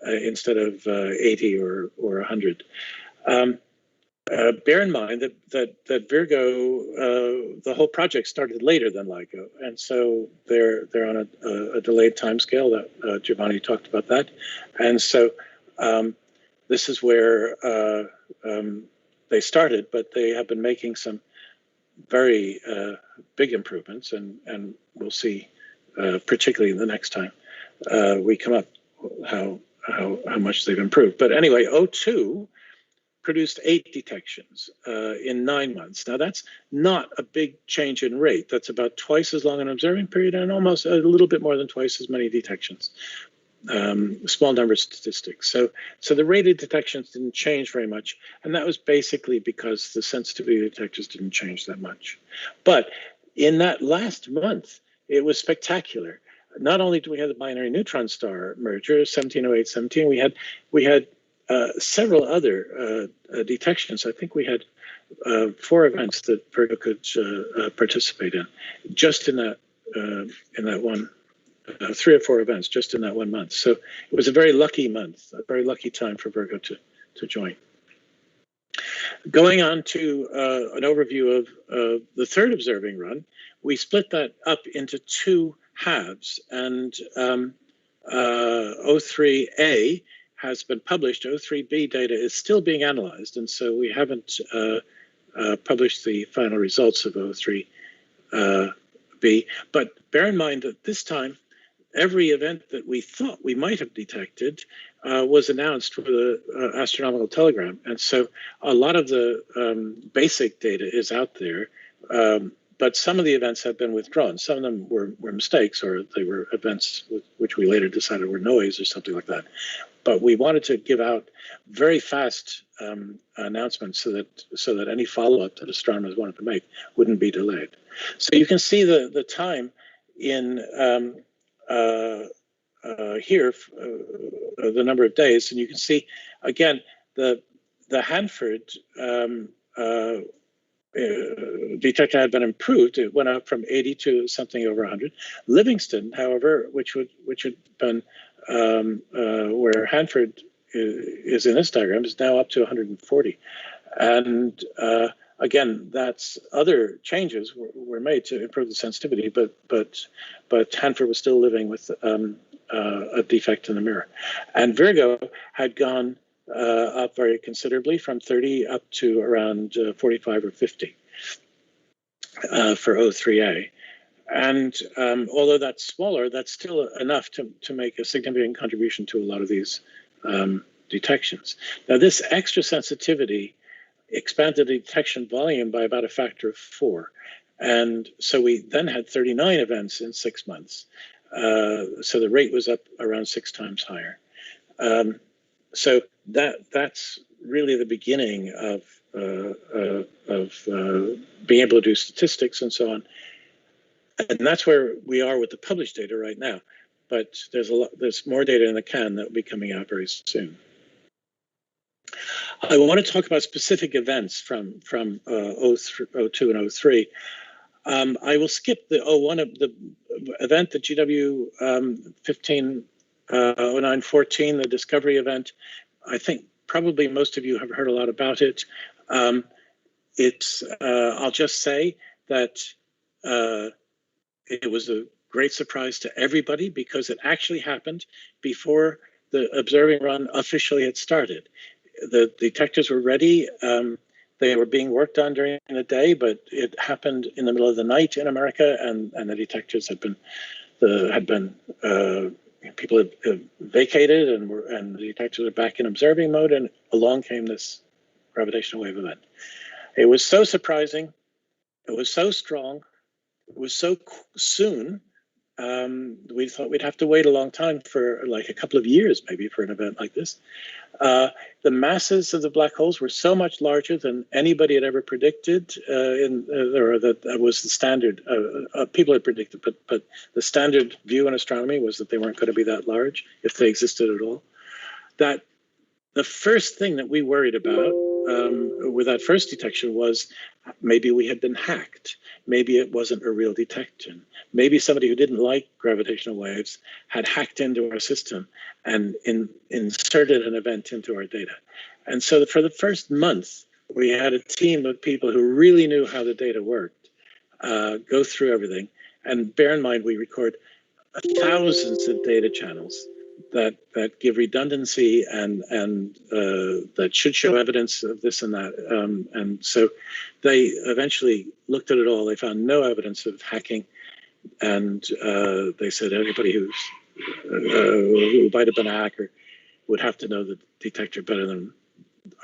instead of 80 or 100. Bear in mind that Virgo, the whole project started later than LIGO, and so they're on a delayed timescale. That Giovanni talked about that, and so this is where they started, but they have been making some very big improvements, and we'll see, particularly the next time we come up, how much they've improved. But anyway, O2 produced 8 detections in 9 months. Now that's not a big change in rate. That's about twice as long an observing period and almost a little bit more than twice as many detections. Small number of statistics. So the rate of detections didn't change very much, and that was basically because the sensitivity of detectors didn't change that much. But in that last month, it was spectacular. Not only do we have the binary neutron star merger, 1708-17, we had several other detections. I think we had 4 events that Virgo could participate in, just in that one. 3 or 4 events just in that 1 month. So it was a very lucky month, a very lucky time for Virgo to join. Going on to an overview of the third observing run, we split that up into 2 halves, and O3A has been published. O3B data is still being analyzed, and so we haven't published the final results of O3B. But bear in mind that this time, every event that we thought we might have detected was announced with an astronomical telegram. And so a lot of the basic data is out there, but some of the events have been withdrawn. Some of them were mistakes, or they were events which we later decided were noise or something like that. But we wanted to give out very fast announcements so that any follow-up that astronomers wanted to make wouldn't be delayed. So you can see the time in here, the number of days, and you can see again the Hanford detector had been improved. It went up from 80 to something over 100. Livingston, however, which had been where Hanford is in this diagram, is now up to 140, and again, that's other changes were made to improve the sensitivity, but Hanford was still living with a defect in the mirror. And Virgo had gone up very considerably, from 30 up to around 45 or 50 for O3A. And although that's smaller, that's still enough to make a significant contribution to a lot of these detections. Now, this extra sensitivity expanded the detection volume by about a factor of 4. And so we then had 39 events in 6 months. So the rate was up around 6 times higher. So that's really the beginning of being able to do statistics and so on. And that's where we are with the published data right now. But there's more data in the can that will be coming out very soon. I want to talk about specific events from O2 and O3. I will skip the O1, the event, the GW 150914, the discovery event. I think probably most of you have heard a lot about it. I'll just say that it was a great surprise to everybody because it actually happened before the observing run officially had started. The detectors were ready. They were being worked on during the day, but it happened in the middle of the night in America, and the detectors had been people had vacated, and the detectors were back in observing mode, and along came this gravitational wave event. It was so surprising. It was so strong. It was so soon. We thought we'd have to wait a long time, for like a couple of years maybe, for an event like this. The masses of the black holes were so much larger than anybody had ever predicted, or that was the standard. People had predicted, but the standard view in astronomy was that they weren't going to be that large if they existed at all. That the first thing that we worried about with that first detection was maybe we had been hacked. Maybe it wasn't a real detection. Maybe somebody who didn't like gravitational waves had hacked into our system and inserted an event into our data. And so for the first month, we had a team of people who really knew how the data worked, go through everything. And bear in mind, we record thousands of data channels. that give redundancy and that should show evidence of this and that. And so they eventually looked at it all. They found no evidence of hacking, and they said anybody who might have been a hacker would have to know the detector better than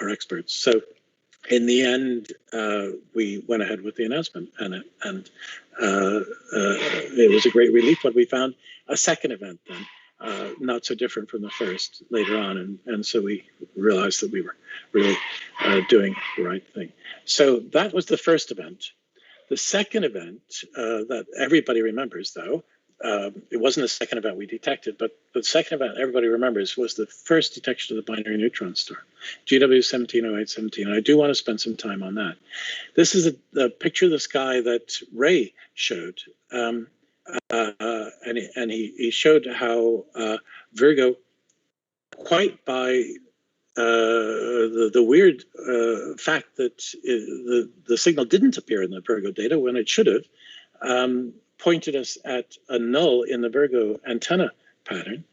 our experts. So in the end, we went ahead with the announcement, and it was a great relief when we found a second event then, not so different from the first later on, and so we realized that we were really doing the right thing. So that was the first event. The second event that everybody remembers, though, it wasn't the second event we detected, but the second event everybody remembers was the first detection of the binary neutron star, GW 170817. And I do want to spend some time on that. This is a picture of the sky that Ray showed, and he showed how Virgo, quite by the weird fact that the signal didn't appear in the Virgo data when it should have, pointed us at a null in the Virgo antenna pattern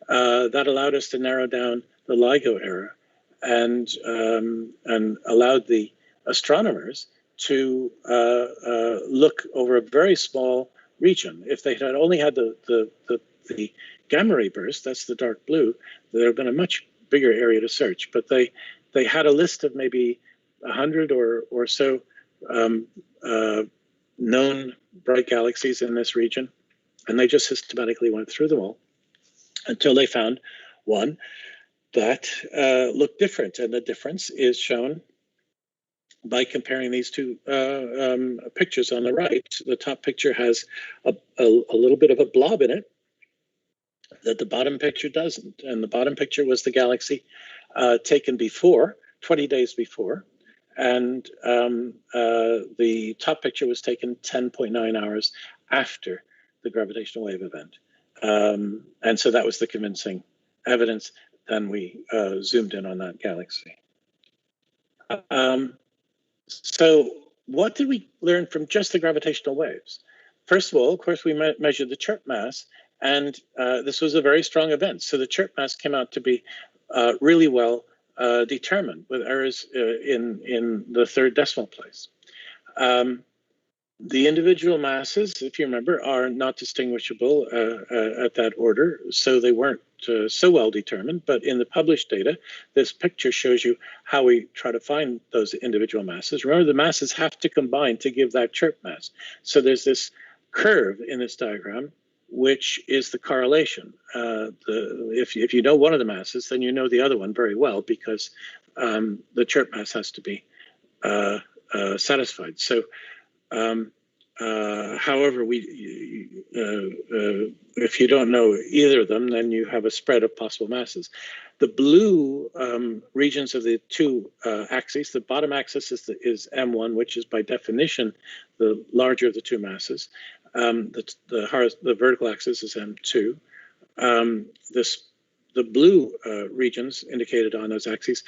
that allowed us to narrow down the LIGO error and allowed the astronomers to look over a very small region. If they had only had the gamma ray burst, that's the dark blue, there would have been a much bigger area to search. But they had a list of maybe 100 or so known bright galaxies in this region, and they just systematically went through them all until they found one that looked different. And the difference is shown by comparing these two pictures on the right. The top picture has a little bit of a blob in it that the bottom picture doesn't. And the bottom picture was the galaxy taken before, 20 days before. And the top picture was taken 10.9 hours after the gravitational wave event. And so that was the convincing evidence. Then we zoomed in on that galaxy. So what did we learn from just the gravitational waves? First of all, of course, we measured the chirp mass, and this was a very strong event. So the chirp mass came out to be really well determined, with errors in the third decimal place. The individual masses, if you remember, are not distinguishable at that order, so they weren't so well determined. But in the published data, this picture shows you how we try to find those individual masses. Remember, the masses have to combine to give that chirp mass. So there's this curve in this diagram, which is the correlation. If you know one of the masses, then you know the other one very well, because the chirp mass has to be satisfied. So, however, if you don't know either of them, then you have a spread of possible masses. The blue regions of the two axes, the bottom axis is M1, which is by definition the larger of the two masses. The vertical axis is M2. The blue regions indicated on those axes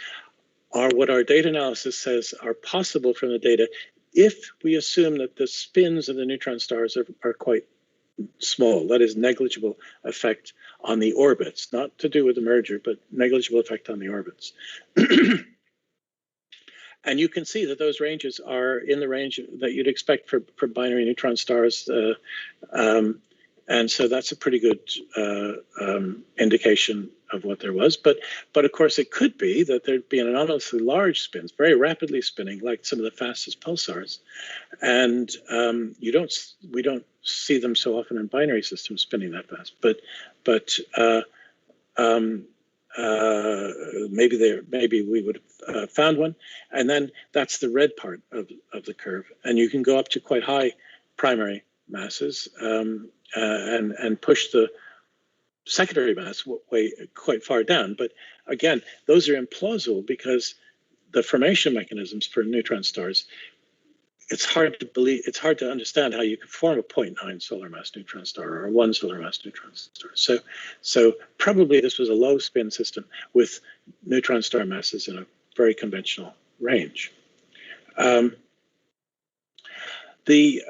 are what our data analysis says are possible from the data if we assume that the spins of the neutron stars are quite small, that is, negligible effect on the orbits, not to do with the merger, but negligible effect on the orbits. And you can see that those ranges are in the range that you'd expect for binary neutron stars. And so that's a pretty good indication of what there was. But of course, it could be that there'd be an enormously large spins, very rapidly spinning, like some of the fastest pulsars. And we don't see them so often in binary systems spinning that fast. But maybe we would have found one. And then that's the red part of the curve. And you can go up to quite high primary masses and push the secondary mass quite far down. But again, those are implausible because the formation mechanisms for neutron stars, it's hard to understand how you could form a 0.9 solar mass neutron star or a 1 solar mass neutron star. So probably this was a low spin system with neutron star masses in a very conventional range. The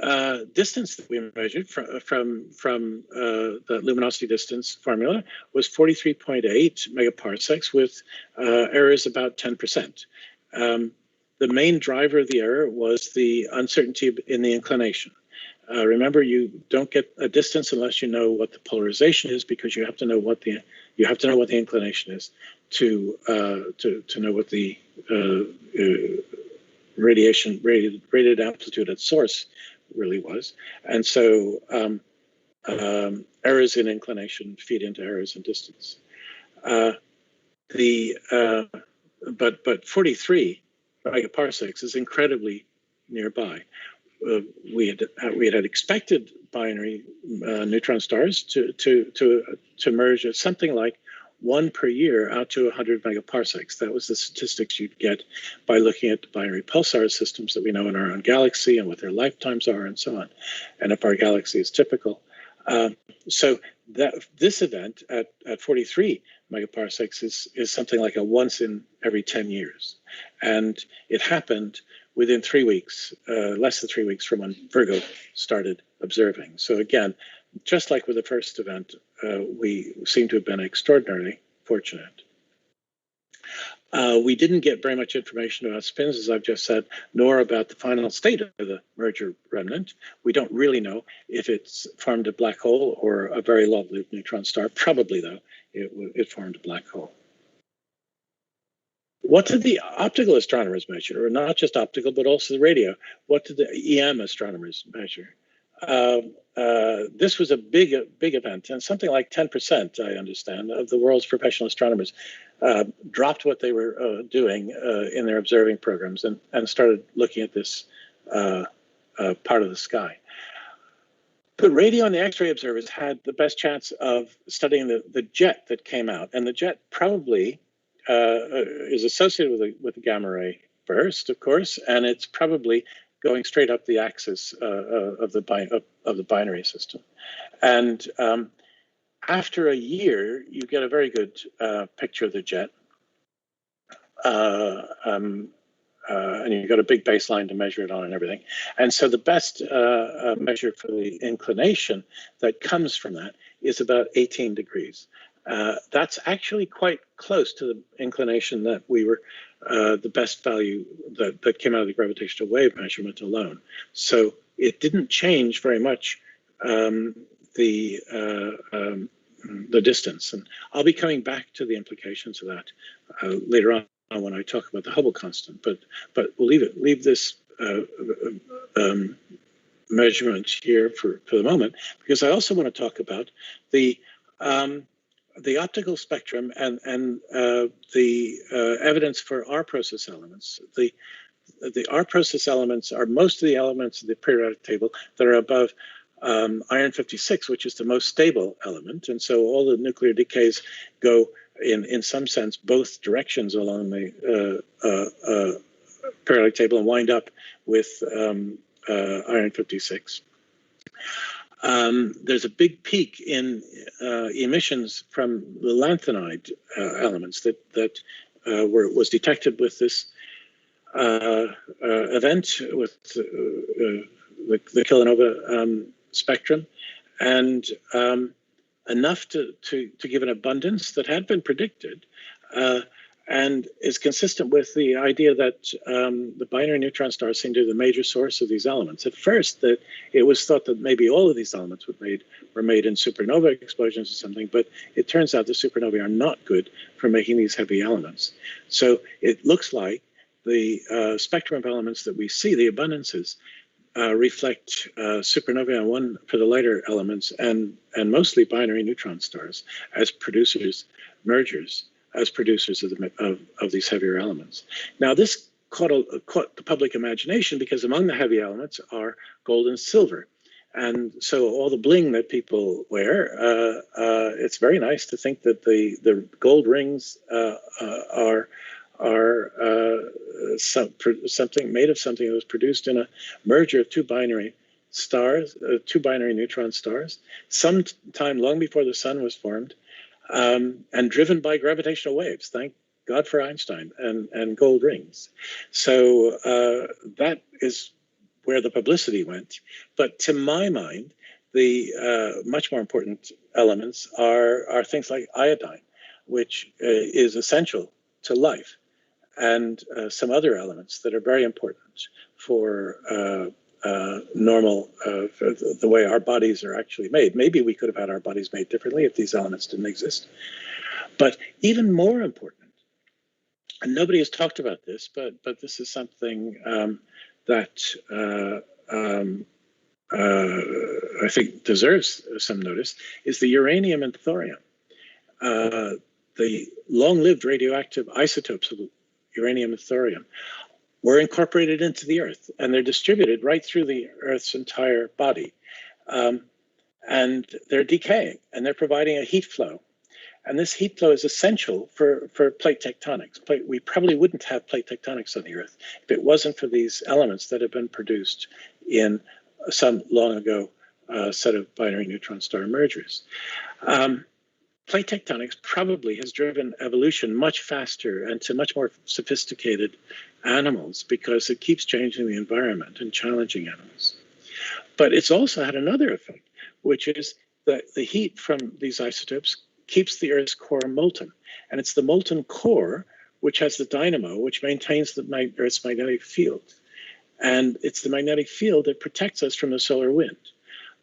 distance that we measured from the luminosity distance formula was 43.8 megaparsecs with errors about 10%. The main driver of the error was the uncertainty in the inclination. Remember, you don't get a distance unless you know what the polarization is, because you have to know what the inclination is to know what the radiated amplitude at source really was. And so errors in inclination feed into errors in distance. But 43 megaparsecs is incredibly nearby. We had expected binary neutron stars to merge at something like 1 per year out to 100 megaparsecs. That was the statistics you'd get by looking at the binary pulsar systems that we know in our own galaxy and what their lifetimes are and so on, and if our galaxy is typical. So this event at 43 megaparsecs is something like a once in every 10 years. And it happened within 3 weeks, less than 3 weeks from when Virgo started observing. So again, just like with the first event, we seem to have been extraordinarily fortunate. We didn't get very much information about spins, as I've just said, nor about the final state of the merger remnant. We don't really know if it's formed a black hole or a very long-lived neutron star. Probably, though, it formed a black hole. What did the optical astronomers measure, or not just optical, but also the radio? What did the EM astronomers measure? This was a big event, and something like 10%, I understand, of the world's professional astronomers dropped what they were doing in their observing programs and started looking at this part of the sky. The radio and the X-ray observers had the best chance of studying the jet that came out, and the jet probably is associated with the gamma ray burst, of course, and it's probably going straight up the axis of the binary system. And after a year, you get a very good picture of the jet. And you've got a big baseline to measure it on and everything. And so the best measure for the inclination that comes from that is about 18 degrees. That's actually quite close to the inclination that we were, the best value that came out of the gravitational wave measurement alone. So it didn't change very much the distance. And I'll be coming back to the implications of that later on when I talk about the Hubble constant. But we'll leave this measurement here for the moment, because I also want to talk about the optical spectrum and the evidence for R process elements. The R process elements are most of the elements of the periodic table that are above iron 56, which is the most stable element. And so all the nuclear decays go in some sense both directions along the periodic table and wind up with iron 56. There's a big peak in emissions from the lanthanide elements that was detected with this event with the kilonova spectrum, and enough to give an abundance that had been predicted, and is consistent with the idea that the binary neutron stars seem to be the major source of these elements. At first, that it was thought that maybe all of these elements were made in supernova explosions or something, but it turns out the supernovae are not good for making these heavy elements. So it looks like the spectrum of elements that we see, the abundances, reflect supernovae on one for the lighter elements and mostly binary neutron stars as producers, mergers, as producers of these heavier elements. Now, this caught the public imagination because among the heavy elements are gold and silver. And so all the bling that people wear, it's very nice to think that the gold rings are something made of something that was produced in a merger of two binary stars, two binary neutron stars, sometime long before the sun was formed, and driven by gravitational waves. Thank God for Einstein and gold rings. So that is where the publicity went. But to my mind, the much more important elements are things like iodine, which is essential to life, and some other elements that are very important for normal, for the way our bodies are actually made. Maybe we could have had our bodies made differently if these elements didn't exist. But even more important, and nobody has talked about this, but this is something that I think deserves some notice, is the uranium and thorium. The long-lived radioactive isotopes of uranium and thorium were incorporated into the Earth, and they're distributed right through the Earth's entire body. And they're decaying, and they're providing a heat flow. And this heat flow is essential for plate tectonics. We probably wouldn't have plate tectonics on the Earth if it wasn't for these elements that have been produced in some long ago set of binary neutron star mergers. Plate tectonics probably has driven evolution much faster and to much more sophisticated animals because it keeps changing the environment and challenging animals. But it's also had another effect, which is that the heat from these isotopes keeps the Earth's core molten. And it's the molten core which has the dynamo, which maintains the Earth's magnetic field. And it's the magnetic field that protects us from the solar wind.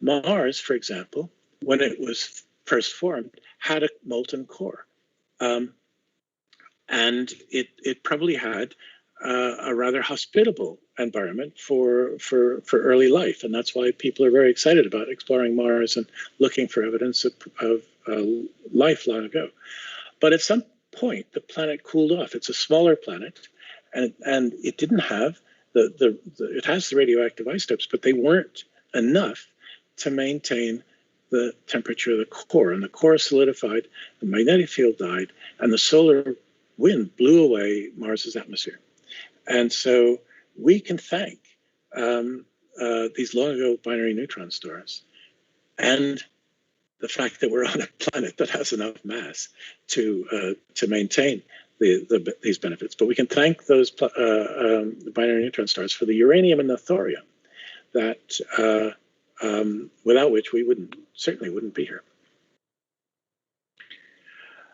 Mars, for example, when it was first formed, had a molten core. And it probably had a rather hospitable environment for early life. And that's why people are very excited about exploring Mars and looking for evidence of life long ago. But at some point, the planet cooled off. It's a smaller planet, and it didn't have it has the radioactive isotopes, but they weren't enough to maintain the temperature of the core. And the core solidified, the magnetic field died, and the solar wind blew away Mars's atmosphere. And so we can thank these long ago binary neutron stars and the fact that we're on a planet that has enough mass to maintain these benefits. But we can thank those the binary neutron stars for the uranium and the thorium that without which we certainly wouldn't be here.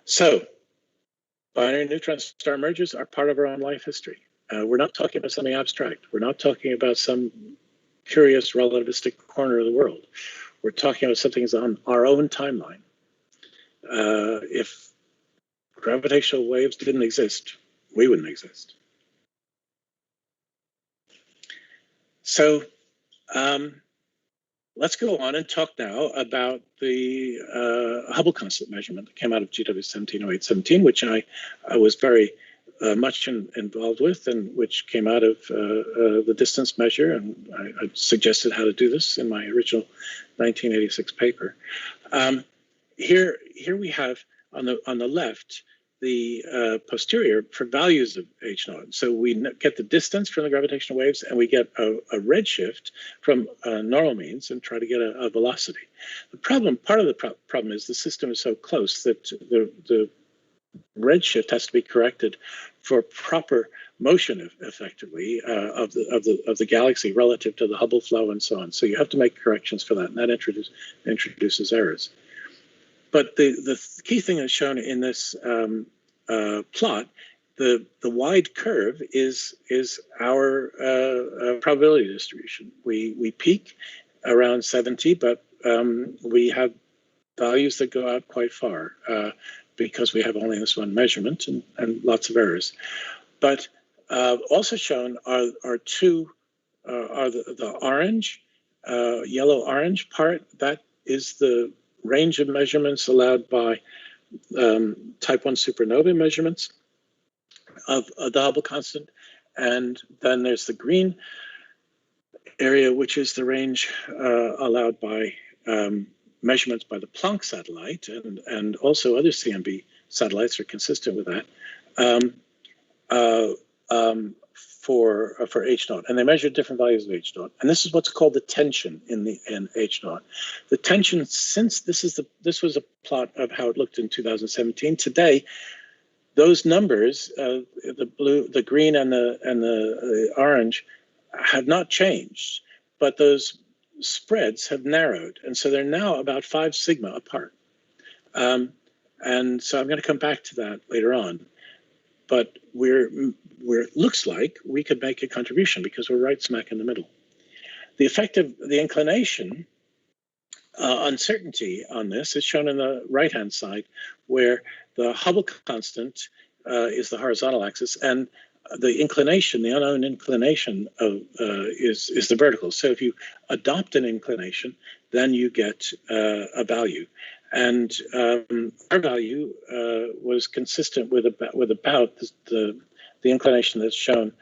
So binary neutron star mergers are part of our own life history. We're not talking about something abstract. We're not talking about some curious relativistic corner of the world. We're talking about something that's on our own timeline. If gravitational waves didn't exist, we wouldn't exist. So let's go on and talk now about the Hubble constant measurement that came out of GW 170817, which I was very much involved with, and which came out of the distance measure, and I suggested how to do this in my original 1986 paper. Here we have on the left the posterior for values of H0. So we get the distance from the gravitational waves, and we get a redshift from normal means and try to get a velocity. Part of the problem is the system is so close that the redshift has to be corrected for proper motion, effectively, of the galaxy relative to the Hubble flow and so on. So you have to make corrections for that, and that introduces errors. But the key thing that's shown in this plot, the wide curve is our probability distribution. We peak around 70, but we have values that go out quite far because we have only this one measurement and lots of errors. But also shown are the orange, yellow-orange part. That is the range of measurements allowed by type 1 supernovae measurements of the Hubble constant. And then there's the green area, which is the range allowed by measurements by the Planck satellite, and also other CMB satellites are consistent with that for H0, and they measure different values of H0. And this is what's called the tension in H0. The tension, since this was a plot of how it looked in 2017. Today, those numbers, the blue, the green, and the orange, have not changed, but those spreads have narrowed, and so they're now about 5 sigma apart. And so I'm going to come back to that later on. But it looks like we could make a contribution because we're right smack in the middle. The effect of the inclination uncertainty on this is shown in the right-hand side, where the Hubble constant is the horizontal axis, and the inclination, the unknown inclination is the vertical. So if you adopt an inclination, then you get a value. And our value was consistent with about the inclination that's shown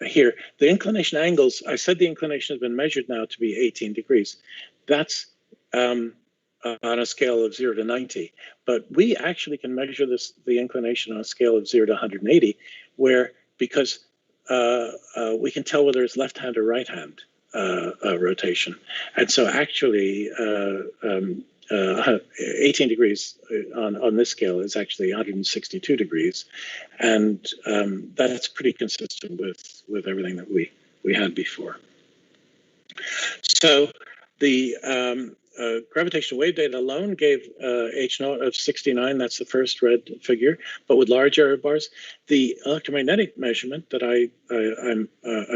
here. The inclination angles, I said the inclination has been measured now to be 18 degrees. That's on a scale of 0 to 90. But we actually can measure the inclination on a scale of 0 to 180, because we can tell whether it's left hand or right hand rotation. And so actually 18 degrees on this scale is actually 162 degrees. And that's pretty consistent with everything that we had before. So the gravitational wave data alone gave H0 of 69. That's the first red figure, but with large error bars. The electromagnetic measurement that I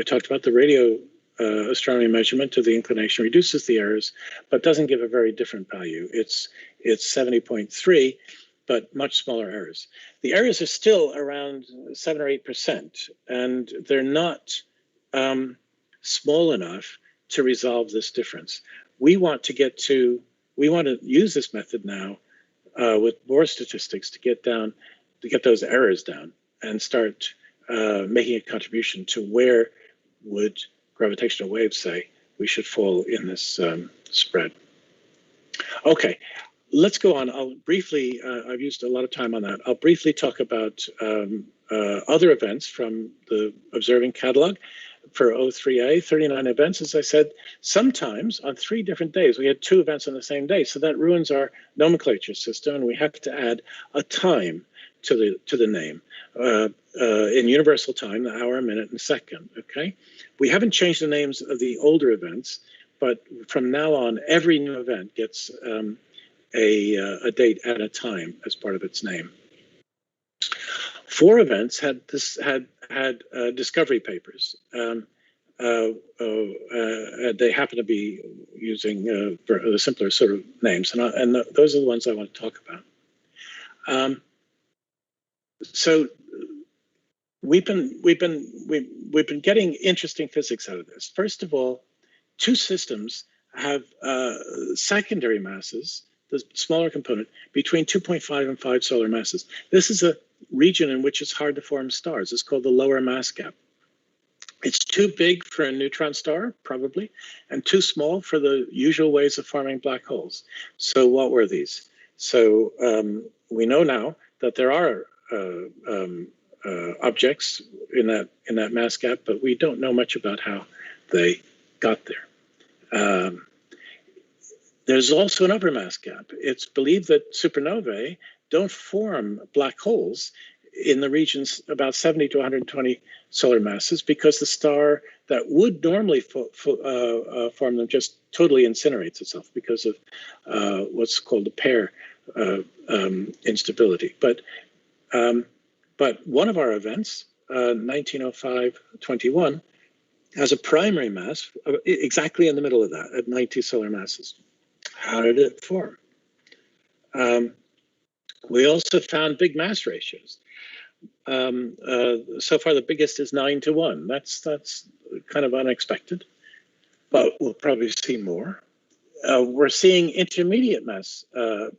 talked about, the radio astronomy measurement of the inclination, reduces the errors, but doesn't give a very different value. It's 70.3, but much smaller errors. The errors are still around 7 or 8%, and they're not small enough to resolve this difference. We want to use this method now with more statistics to get those errors down and start making a contribution to where would gravitational waves say we should fall in this spread. Okay, let's go on. I'll briefly, I've used a lot of time on that. I'll briefly talk about other events from the observing catalog. For O3A, 39 events, as I said, sometimes on 3 different days. We had 2 events on the same day, so that ruins our nomenclature system, and we have to add a time to the name. In universal time, the hour, minute, and second, okay? We haven't changed the names of the older events, but from now on, every new event gets a date and a time as part of its name. 4 events had discovery papers. They happen to be using the simpler sort of names, and those are the ones I want to talk about. So we've been getting interesting physics out of this. First of all, 2 systems have secondary masses, the smaller component, between 2.5 and 5 solar masses. This is a region in which it's hard to form stars. It's called the lower mass gap. It's too big for a neutron star, probably, and too small for the usual ways of forming black holes. So what were these? So we know now that there are objects in that mass gap, but we don't know much about how they got there. There's also an upper mass gap. It's believed that supernovae don't form black holes in the regions about 70 to 120 solar masses because the star that would normally form them just totally incinerates itself because of what's called a pair instability. But one of our events, 1905-21, has a primary mass exactly in the middle of that at 90 solar masses. How did it form? We also found big mass ratios. So far, the biggest is 9 to 1. That's kind of unexpected, but we'll probably see more. We're seeing intermediate mass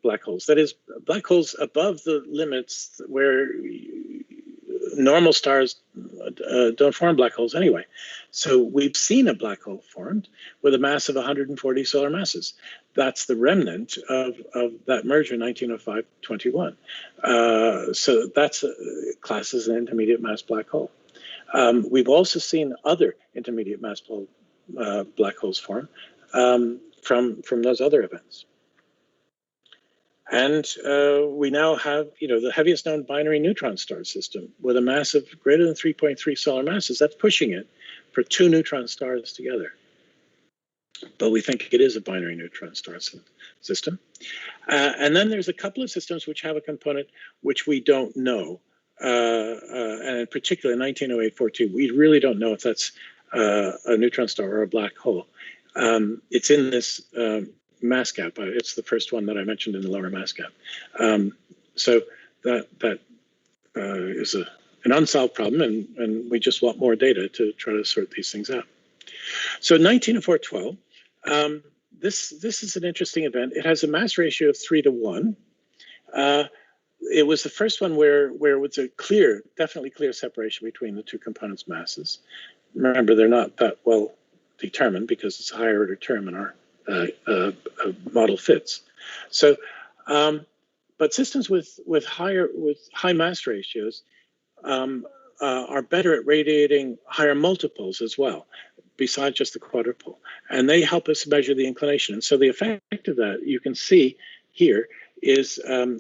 black holes. That is, black holes above the limits where normal stars don't form black holes anyway. So we've seen a black hole formed with a mass of 140 solar masses. That's the remnant of that merger in 1905-21. So that's classed as an intermediate mass black hole. We've also seen other intermediate mass black holes form from those other events. And we now have, the heaviest known binary neutron star system with a mass of greater than 3.3 solar masses. That's pushing it, for two neutron stars together. But we think it is a binary neutron star system. And then there's a couple of systems which have a component which we don't know. And in particular, 190842, we really don't know if that's a neutron star or a black hole. It's in this mass gap. It's the first one that I mentioned in the lower mass gap. So that is an unsolved problem, and we just want more data to try to sort these things out. So 190412, this is an interesting event. It has a mass ratio of 3 to 1. It was the first one where it was a definitely clear separation between the two components' masses. Remember, they're not that well determined because it's a higher order term in our model fits. So, but systems with high mass ratios are better at radiating higher multiples as well, besides just the quadrupole, and they help us measure the inclination. And so the effect of that you can see here is a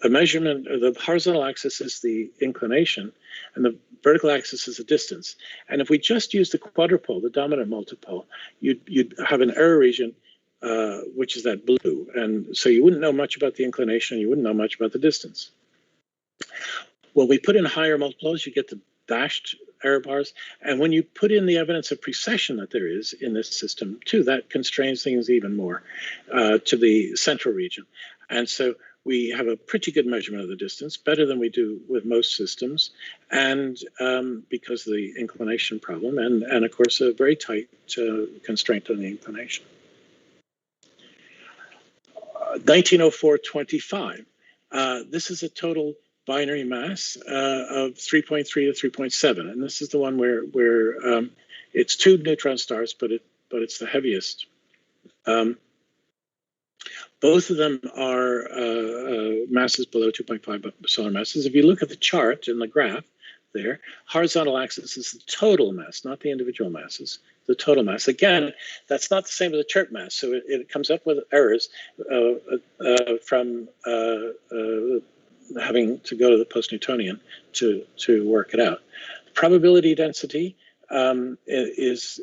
measurement of the horizontal axis is the inclination, and the vertical axis is the distance. And if we just use the quadrupole, the dominant multipole, you'd have an error region, which is that blue. And so you wouldn't know much about the inclination, you wouldn't know much about the distance. When we put in higher multiples, you get the dashed error bars. And when you put in the evidence of precession that there is in this system too, that constrains things even more to the central region. And so we have a pretty good measurement of the distance, better than we do with most systems, and because of the inclination problem, and of course a very tight constraint on the inclination. 1904-25. This is a total binary mass of 3.3 to 3.7, and this is the one where it's two neutron stars, but it's the heaviest. Both of them are masses below 2.5 solar masses. If you look at the chart in the graph there, horizontal axis is the total mass, not the individual masses, the total mass. Again, that's not the same as the Chirp mass, so it comes up with errors from having to go to the post-Newtonian to work it out. The probability density is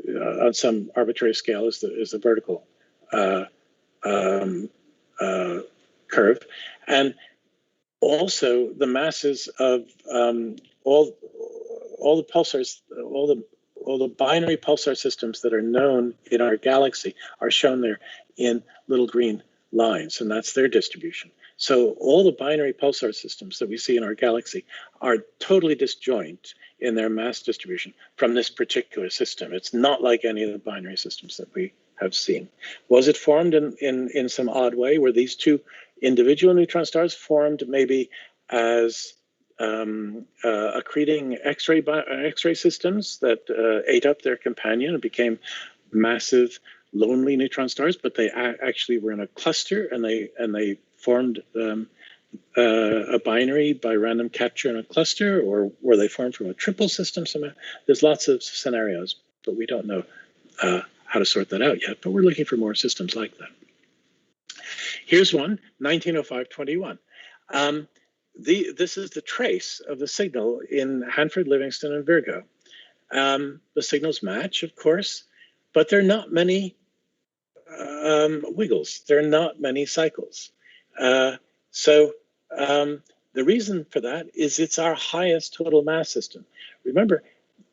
on some arbitrary scale is the vertical curve, and also the masses of all the pulsars, all the binary pulsar systems that are known in our galaxy are shown there in little green lines, and that's their distribution. So all the binary pulsar systems that we see in our galaxy are totally disjoint in their mass distribution from this particular system. It's not like any of the binary systems that we have seen. Was it formed in some odd way? Were these two individual neutron stars formed maybe as accreting X-ray systems that ate up their companion and became massive lonely neutron stars, but they actually were in a cluster, and they formed a binary by random capture in a cluster, or were they formed from a triple system somehow? There's lots of scenarios, but we don't know how to sort that out yet, but we're looking for more systems like that. Here's one, 1905-21. This is the trace of the signal in Hanford, Livingston, and Virgo. The signals match, of course, but there are not many wiggles. There are not many cycles. So the reason for that is it's our highest total mass system. Remember,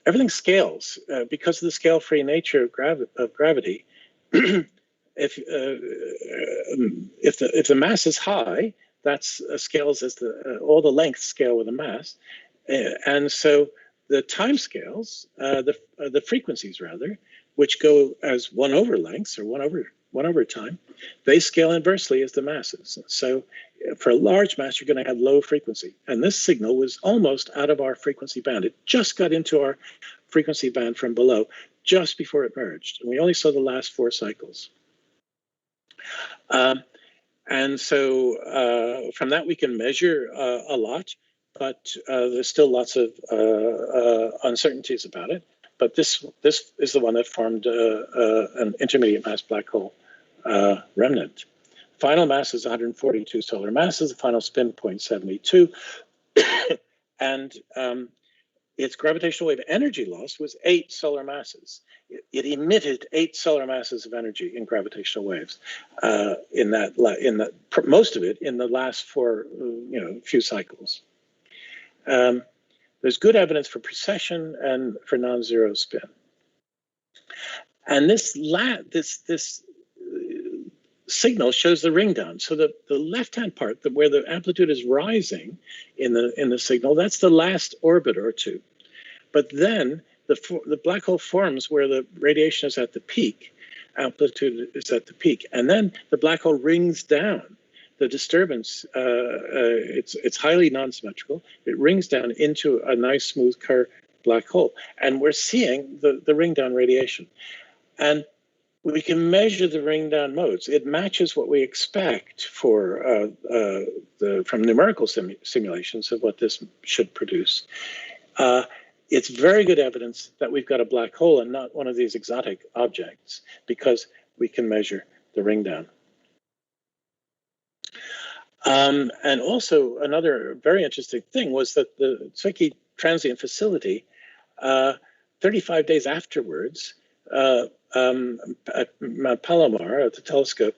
everything scales because of the scale-free nature of gravity. If the mass is high, that's scales as all the lengths scale with the mass, and so the time scales, the frequencies rather, which go as 1 over lengths or 1 over time, they scale inversely as the masses. So for a large mass, you're going to have low frequency, and this signal was almost out of our frequency band. It just got into our frequency band from below just before it merged, and we only saw the last 4 cycles. And so from that we can measure a lot, but there's still lots of uncertainties about it. But this is the one that formed an intermediate mass black hole remnant. Final mass is 142 solar masses. The final spin 0.72, and its gravitational wave energy loss was 8 solar masses. It emitted 8 solar masses of energy in gravitational waves, most of it in the last few cycles. There's good evidence for precession and for non-zero spin. And this signal shows the ring down. So the left-hand part, where the amplitude is rising in the signal, that's the last orbit or two. But then the black hole forms where the radiation is at the peak, amplitude is at the peak, and then the black hole rings down. The disturbance, it's highly non-symmetrical. It rings down into a nice smooth curved black hole, and we're seeing the ring down radiation. And we can measure the ring down modes. It matches what we expect from numerical simulations of what this should produce. It's very good evidence that we've got a black hole and not one of these exotic objects, because we can measure the ring down. And also another very interesting thing was that the Zwicky transient facility, 35 days afterwards, at Mount Palomar at the telescope,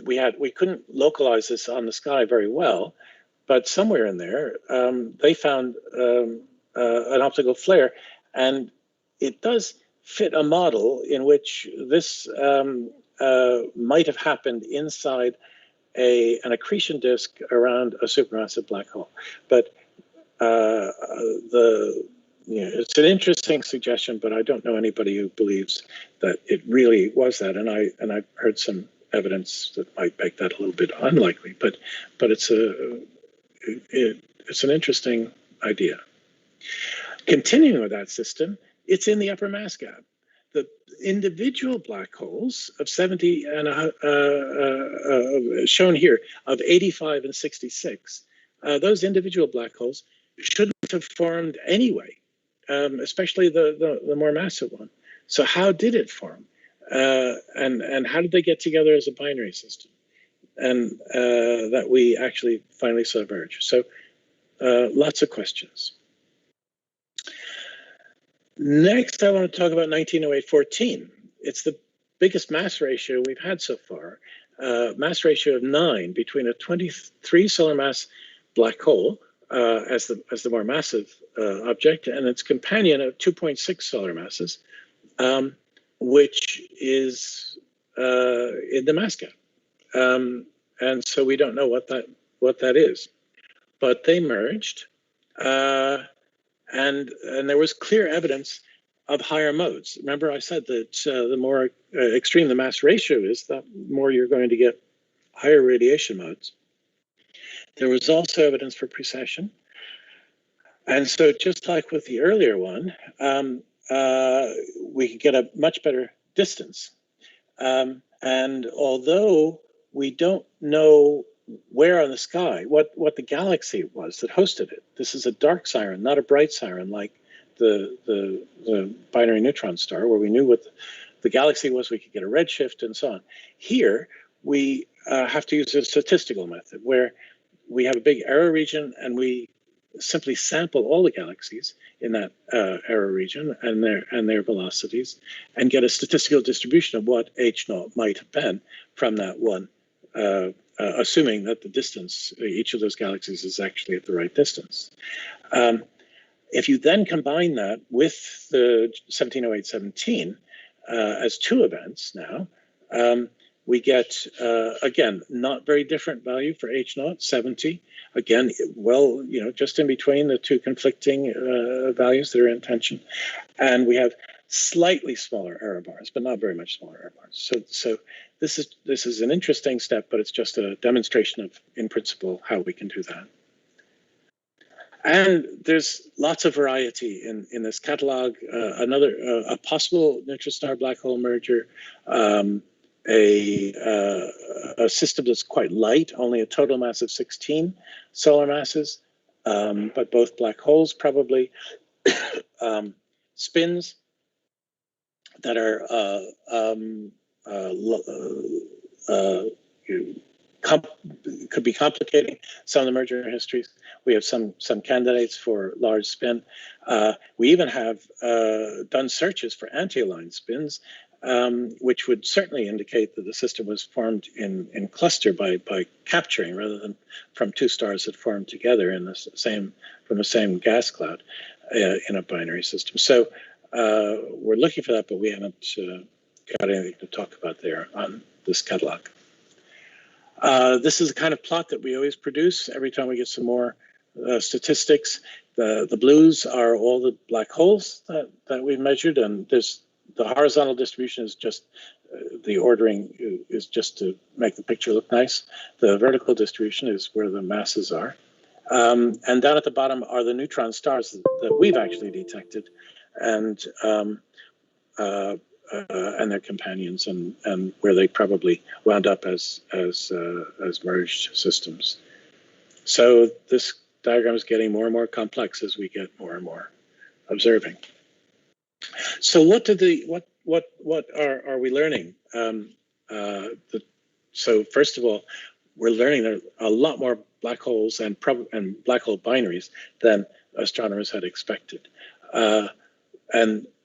we couldn't localize this on the sky very well, but somewhere in there they found an optical flare, and it does fit a model in which this might have happened inside an accretion disk around a supermassive black hole. But it's an interesting suggestion, but I don't know anybody who believes that it really was that. And I've heard some evidence that might make that a little bit unlikely. But it's an interesting idea. Continuing with that system, it's in the upper mass gap. The individual black holes of 70 and shown here of 85 and 66, those individual black holes shouldn't have formed anyway, especially the more massive one. So how did it form? And how did they get together as a binary system? And that we actually finally saw emerge. So lots of questions. Next, I want to talk about 1908-14. It's the biggest mass ratio we've had so far. Mass ratio of 9 between a 23 solar mass black hole as the more massive object and its companion of 2.6 solar masses, which is in the mass gap. And so we don't know what that is. But they merged. And there was clear evidence of higher modes. Remember I said that the more extreme the mass ratio is, the more you're going to get higher radiation modes. There was also evidence for precession. And so just like with the earlier one, we could get a much better distance. And although we don't know where on the sky, what the galaxy was that hosted it. This is a dark siren, not a bright siren like the binary neutron star, where we knew what the galaxy was, we could get a redshift and so on. Here, we have to use a statistical method where we have a big error region and we simply sample all the galaxies in that error region and their velocities and get a statistical distribution of what H0 might have been from that one, assuming that the distance, each of those galaxies is actually at the right distance. If you then combine that with the 1708-17 as two events now, we get, again, not very different value for H0, 70. Again, well, just in between the two conflicting values that are in tension. And we have slightly smaller error bars, but not very much smaller error bars. So this is an interesting step, but it's just a demonstration of, in principle, how we can do that. And there's lots of variety in this catalog. A possible neutron star black hole merger, a system that's quite light, only a total mass of 16 solar masses, but both black holes probably, spins that are could be complicating some of the merger histories. We have some candidates for large spin. We even have done searches for anti-aligned spins, which would certainly indicate that the system was formed in cluster by capturing rather than from two stars that formed together in from the same gas cloud in a binary system. So we're looking for that, but we haven't got anything to talk about there on this catalog. This is the kind of plot that we always produce every time we get some more statistics. The blues are all the black holes that we've measured, and the horizontal distribution is just the ordering is just to make the picture look nice. The vertical distribution is where the masses are. And down at the bottom are the neutron stars that we've actually detected, and their companions, and where they probably wound up as merged systems. So this diagram is getting more and more complex as we get more and more observing. So what are we learning? So first of all, we're learning there are a lot more black holes and black hole binaries than astronomers had expected, and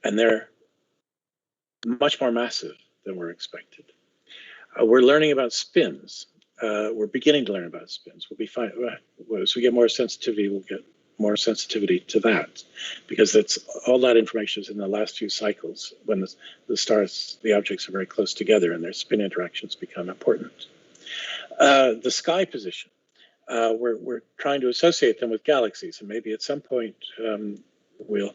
they're much more massive than were expected. We're learning about spins. We're beginning to learn about spins. We'll be fine. As we get more sensitivity, we'll get more sensitivity to that, because that's all that information is in the last few cycles when the objects are very close together and their spin interactions become important. The sky position, we're trying to associate them with galaxies, and maybe at some point we'll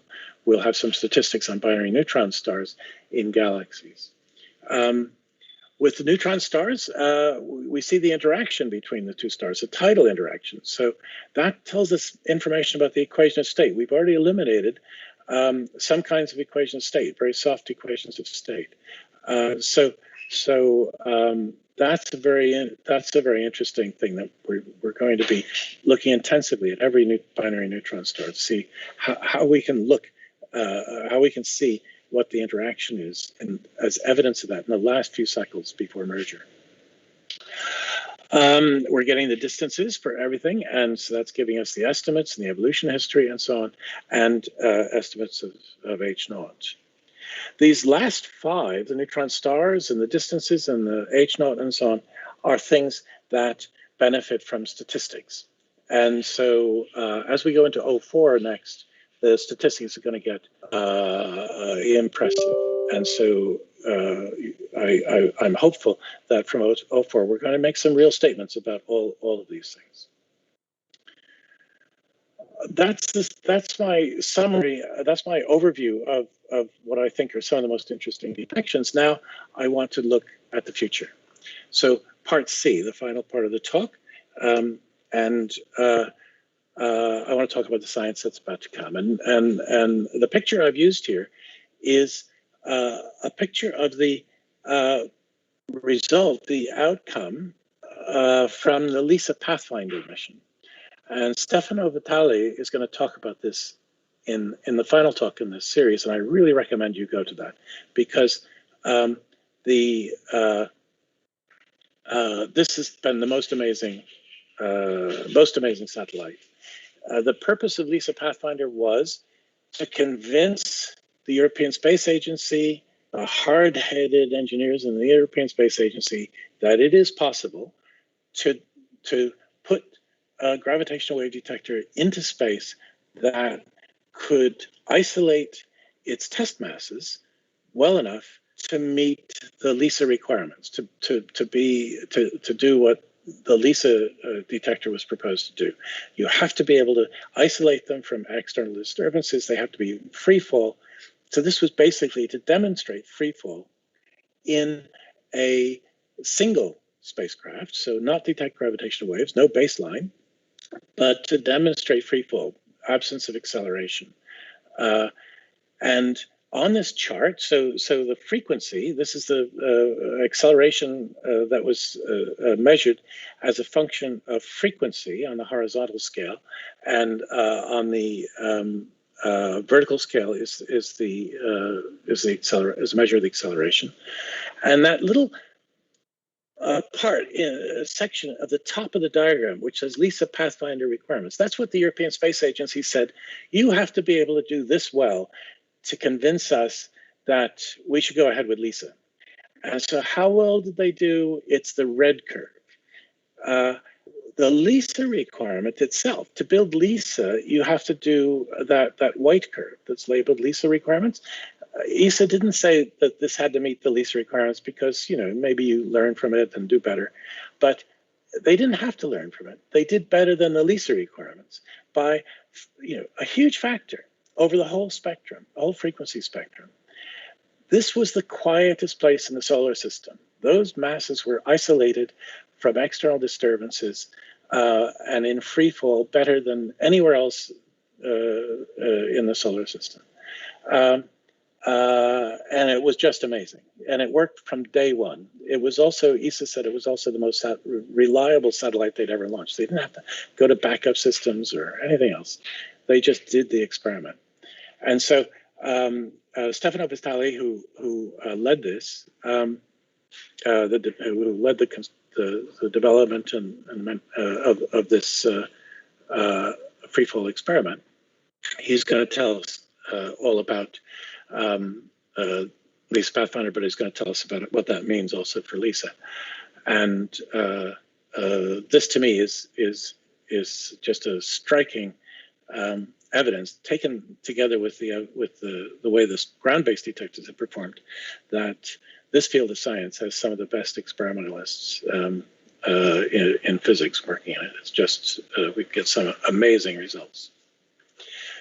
have some statistics on binary neutron stars in galaxies. With the neutron stars, we see the interaction between the two stars, a tidal interaction. So that tells us information about the equation of state. We've already eliminated some kinds of equation of state, very soft equations of state. So that's a very interesting thing that we're going to be looking intensively at every binary neutron star to see how we can look, how we can see what the interaction is, and as evidence of that in the last few cycles before merger. We're getting the distances for everything, and so that's giving us the estimates and the evolution history and so on, and estimates of H0. These last five, the neutron stars and the distances and the H0 and so on, are things that benefit from statistics. And so as we go into 04 next, the statistics are going to get impressive. And so I'm hopeful that from 04, we're going to make some real statements about all of these things. That's my summary. That's my overview of what I think are some of the most interesting detections. Now I want to look at the future. So part C, the final part of the talk, I want to talk about the science that's about to come. And the picture I've used here is a picture of the result, the outcome from the LISA Pathfinder mission. And Stefano Vitali is going to talk about this in the final talk in this series, and I really recommend you go to that, because this has been the most amazing satellite. The purpose of LISA Pathfinder was to convince the European Space Agency, the hard-headed engineers in the European Space Agency, that it is possible to put a gravitational wave detector into space that could isolate its test masses well enough to meet the LISA requirements, to do what the LISA detector was proposed to do. You have to be able to isolate them from external disturbances. They have to be free fall. So this was basically to demonstrate free fall in a single spacecraft. So not detect gravitational waves, no baseline, but to demonstrate free fall, absence of acceleration. And on this chart, so the frequency, this is the acceleration that was measured as a function of frequency on the horizontal scale, and on the vertical scale is a measure of the acceleration. And that little part in a section of the top of the diagram, which says LISA Pathfinder requirements. That's what the European Space Agency said. You have to be able to do this well to convince us that we should go ahead with LISA. And so how well did they do? It's the red curve. The LISA requirement itself, to build LISA, you have to do that white curve that's labeled LISA requirements. ESA didn't say that this had to meet the LISA requirements because, you know, maybe you learn from it and do better, but they didn't have to learn from it. They did better than the LISA requirements by, you know, a huge factor over the whole spectrum, the whole frequency spectrum. This was the quietest place in the solar system. Those masses were isolated from external disturbances and in free fall better than anywhere else in the solar system. And it was just amazing. And it worked from day one. It was also, ESA said it was also the most reliable satellite they'd ever launched. They didn't have to go to backup systems or anything else. They just did the experiment. And so Stefano Vistali, who led this, who led the development of this freefall experiment, he's going to tell us all about LISA Pathfinder, but he's going to tell us about what that means also for LISA. And this to me is just a striking evidence taken together with the way the ground-based detectors have performed, that this field of science has some of the best experimentalists in physics working in it. It's just we get some amazing results.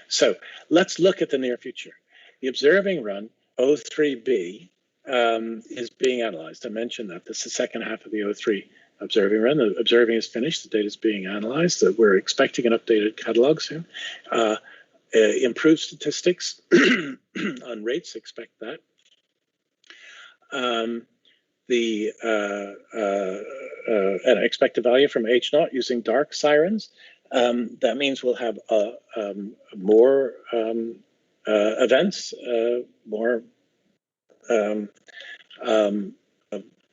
So let's look at the near future. The observing run, O3b, is being analyzed. I mentioned that. This is the second half of the O3 observing run. The observing is finished. The data is being analyzed. We're expecting an updated catalog soon. Improved statistics on rates, expect that. An expected value from H0 using dark sirens. That means we'll have more events, more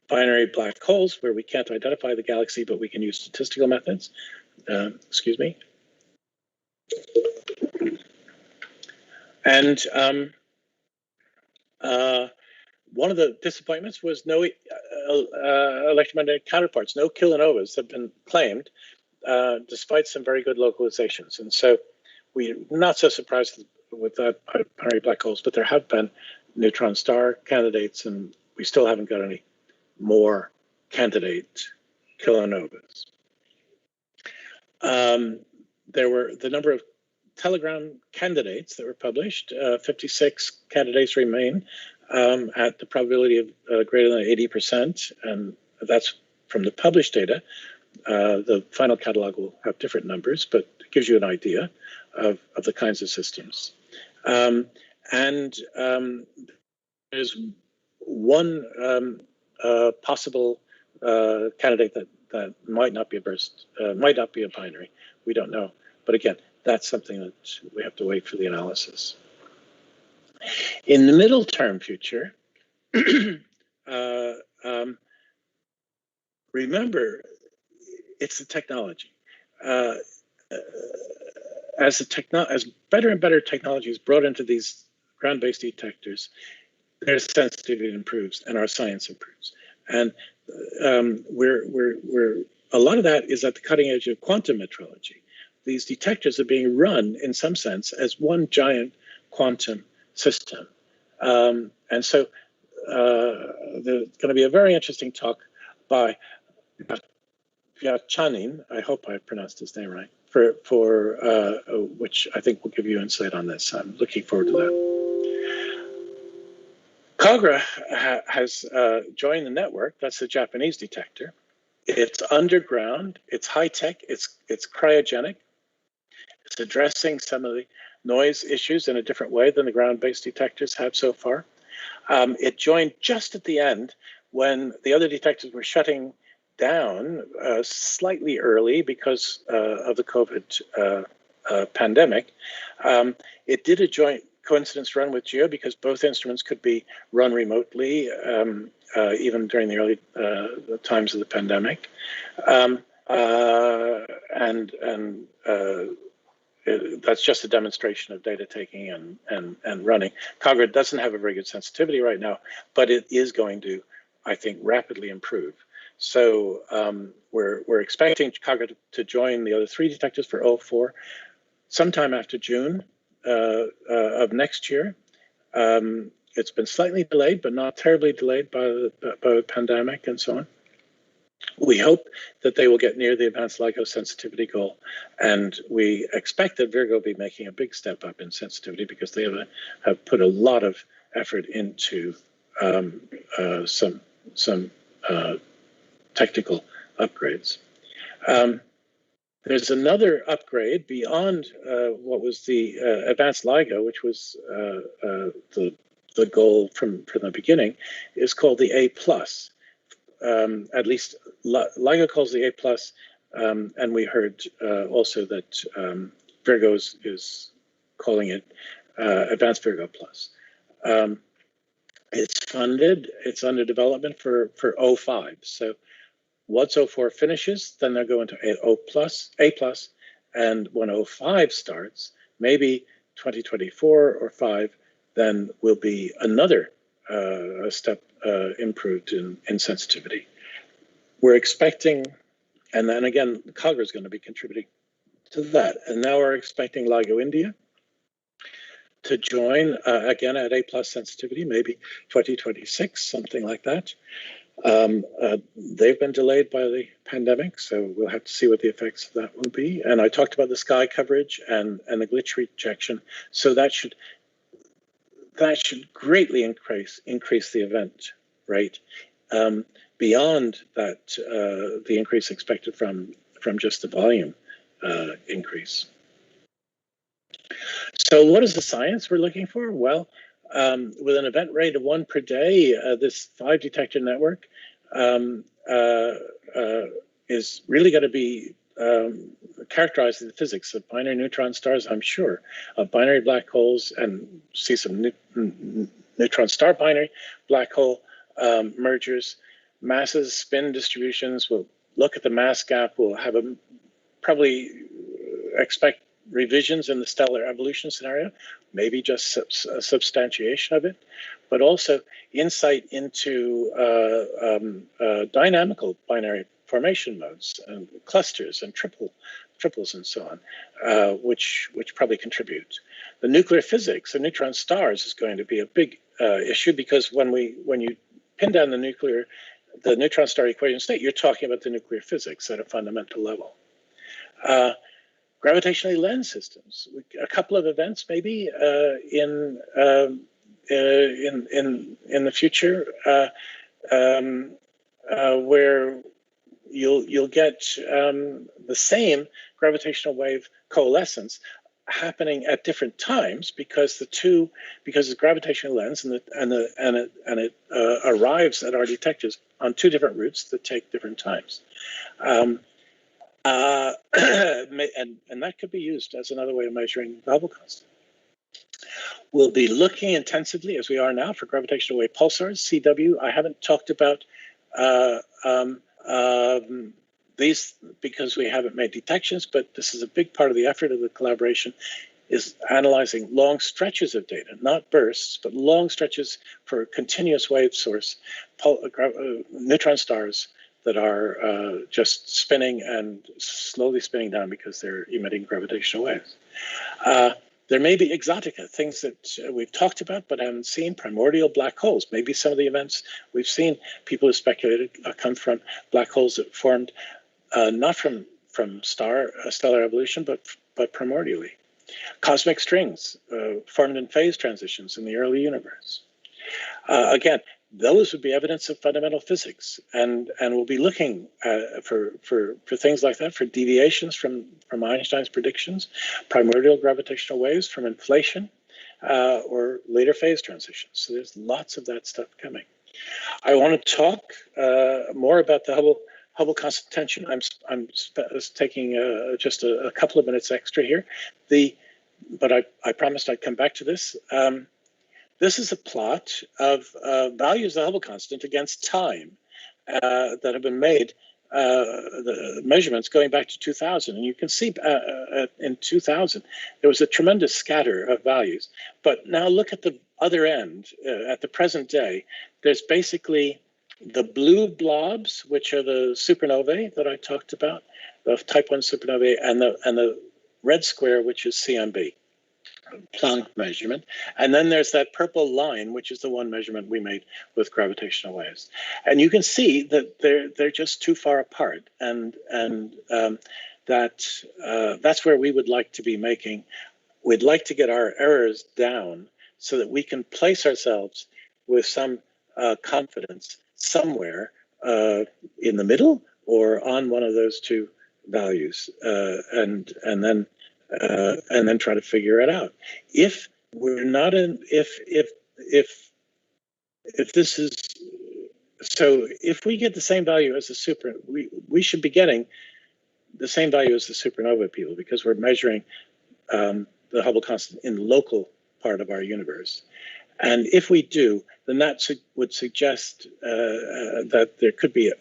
binary black holes where we can't identify the galaxy, but we can use statistical methods. Excuse me. And one of the disappointments was no electromagnetic counterparts. No kilonovas have been claimed, despite some very good localizations. And so we're not so surprised with that binary black holes, but there have been neutron star candidates, and we still haven't got any more candidate kilonovas. There were the number of telegram candidates that were published. 56 candidates remain at the probability of greater than 80%, and that's from the published data. The final catalog will have different numbers, but it gives you an idea of the kinds of systems. There's one possible candidate that might not be a burst, might not be a binary. We don't know. But again, that's something that we have to wait for the analysis. In the middle term future, remember, it's the technology. As better and better technology is brought into these ground-based detectors, their sensitivity improves and our science improves. And a lot of that is at the cutting edge of quantum metrology. These detectors are being run, in some sense, as one giant quantum system. And so there's going to be a very interesting talk by Vyachanin, I hope I pronounced his name right, for which I think will give you insight on this. I'm looking forward to that. Kagra has joined the network. That's the Japanese detector. It's underground, it's high-tech, it's cryogenic. It's addressing some of the noise issues in a different way than the ground-based detectors have so far. It joined just at the end when the other detectors were shutting down slightly early because of the COVID pandemic. It did a joint coincidence run with GEO because both instruments could be run remotely, even during the early times of the pandemic. That's just a demonstration of data taking and running. Cogra doesn't have a very good sensitivity right now, but it is going to, I think, rapidly improve. So we're expecting Cogra to join the other 3 detectors for 04 sometime after June of next year. It's been slightly delayed, but not terribly delayed by the pandemic and so on. We hope that they will get near the advanced LIGO sensitivity goal, and we expect that Virgo will be making a big step up in sensitivity because they have put a lot of effort into some technical upgrades. There's another upgrade beyond what was the advanced LIGO, which was the goal from the beginning, is called the A+. At least LIGO calls the A+, and we heard also that Virgo is calling it Advanced Virgo Plus. It's funded, it's under development for 05. So once 04 finishes, then they'll go into A+, and when 05 starts, maybe 2024 or 5, then will be another step improved in sensitivity. We're expecting, and then again, Cogra is going to be contributing to that. And now we're expecting LIGO India to join again at A+ sensitivity, maybe 2026, something like that. They've been delayed by the pandemic, so we'll have to see what the effects of that will be. And I talked about the sky coverage and the glitch rejection, so that should greatly increase the event rate beyond that the increase expected from just the volume increase. So what is the science we're looking for? Well, with an event rate of 1 per day, this 5 detector network is really going to be characterizing the physics of binary neutron stars, I'm sure, of binary black holes, and see some neutron star binary black hole mergers, masses, spin distributions. We'll look at the mass gap. We'll have probably expect revisions in the stellar evolution scenario, maybe just a substantiation of it, but also insight into dynamical binary formation modes and clusters and triples and so on, which probably contribute. The nuclear physics of neutron stars is going to be a big issue, because when you pin down the neutron star equation state, you're talking about the nuclear physics at a fundamental level. Gravitationally lensed systems, a couple of events maybe in the future where you'll get the same gravitational wave coalescence happening at different times, because it's gravitational lens and it arrives at our detectors on 2 different routes that take different times. And that could be used as another way of measuring the Hubble constant. We'll be looking intensively, as we are now, for gravitational wave pulsars, CW. I haven't talked about these because we haven't made detections, but this is a big part of the effort of the collaboration, is analyzing long stretches of data, not bursts, but long stretches for a continuous wave source, neutron stars that are just spinning and slowly spinning down because they're emitting gravitational waves. There may be exotica, things that we've talked about but haven't seen, primordial black holes. Maybe some of the events we've seen, people have speculated, come from black holes that formed not from stellar evolution, but primordially. Cosmic strings formed in phase transitions in the early universe. Again, those would be evidence of fundamental physics, and we'll be looking for things like that, for deviations from Einstein's predictions, primordial gravitational waves from inflation, or later phase transitions. So there's lots of that stuff coming. I want to talk more about the Hubble constant tension. I'm taking just a couple of minutes extra here. but I promised I'd come back to this. This is a plot of values of the Hubble constant against time that have been made, the measurements going back to 2000. And you can see in 2000, there was a tremendous scatter of values. But now look at the other end, at the present day, there's basically the blue blobs, which are the supernovae that I talked about, the type 1 supernovae, and the red square, which is CMB. Planck measurement, and then there's that purple line, which is the one measurement we made with gravitational waves, and you can see that they're just too far apart, and that's where we would like to be making. We'd like to get our errors down so that we can place ourselves with some confidence somewhere in the middle or on one of those two values, and then try to figure it out. If we're not in, if this is, so if we get the same value as the super, we should be getting the same value as the supernova people, because we're measuring the Hubble constant in the local part of our universe. And if we do, then that would suggest that there could be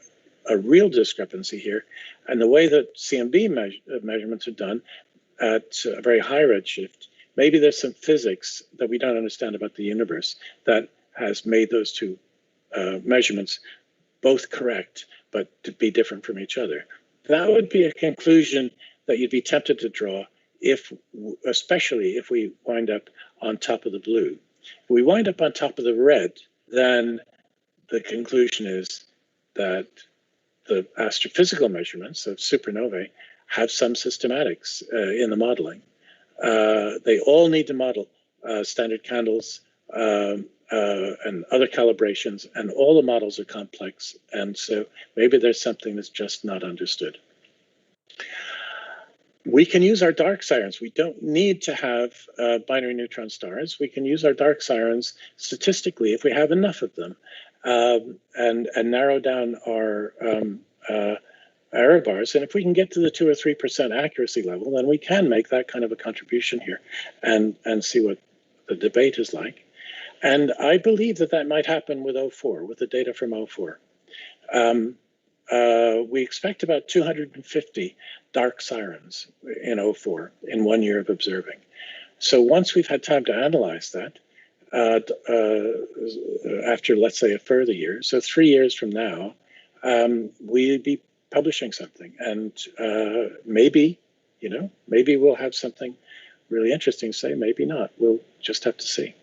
a real discrepancy here. And the way that CMB measurements are done at a very high redshift, maybe there's some physics that we don't understand about the universe that has made those two measurements both correct, but to be different from each other. That would be a conclusion that you'd be tempted to draw, especially if we wind up on top of the blue. If we wind up on top of the red, then the conclusion is that the astrophysical measurements of supernovae have some systematics in the modeling. They all need to model standard candles and other calibrations, and all the models are complex, and so maybe there's something that's just not understood. We can use our dark sirens. We don't need to have binary neutron stars. We can use our dark sirens statistically if we have enough of them, and narrow down our error bars. And if we can get to the 2 or 3% accuracy level, then we can make that kind of a contribution here and see what the debate is like. And I believe that that might happen with 04, with the data from 04. We expect about 250 dark sirens in 04 in 1 year of observing. So once we've had time to analyze that, after, let's say, a further year, so 3 years from now, we'd be publishing something, and maybe we'll have something really interesting to say, maybe not. We'll just have to see.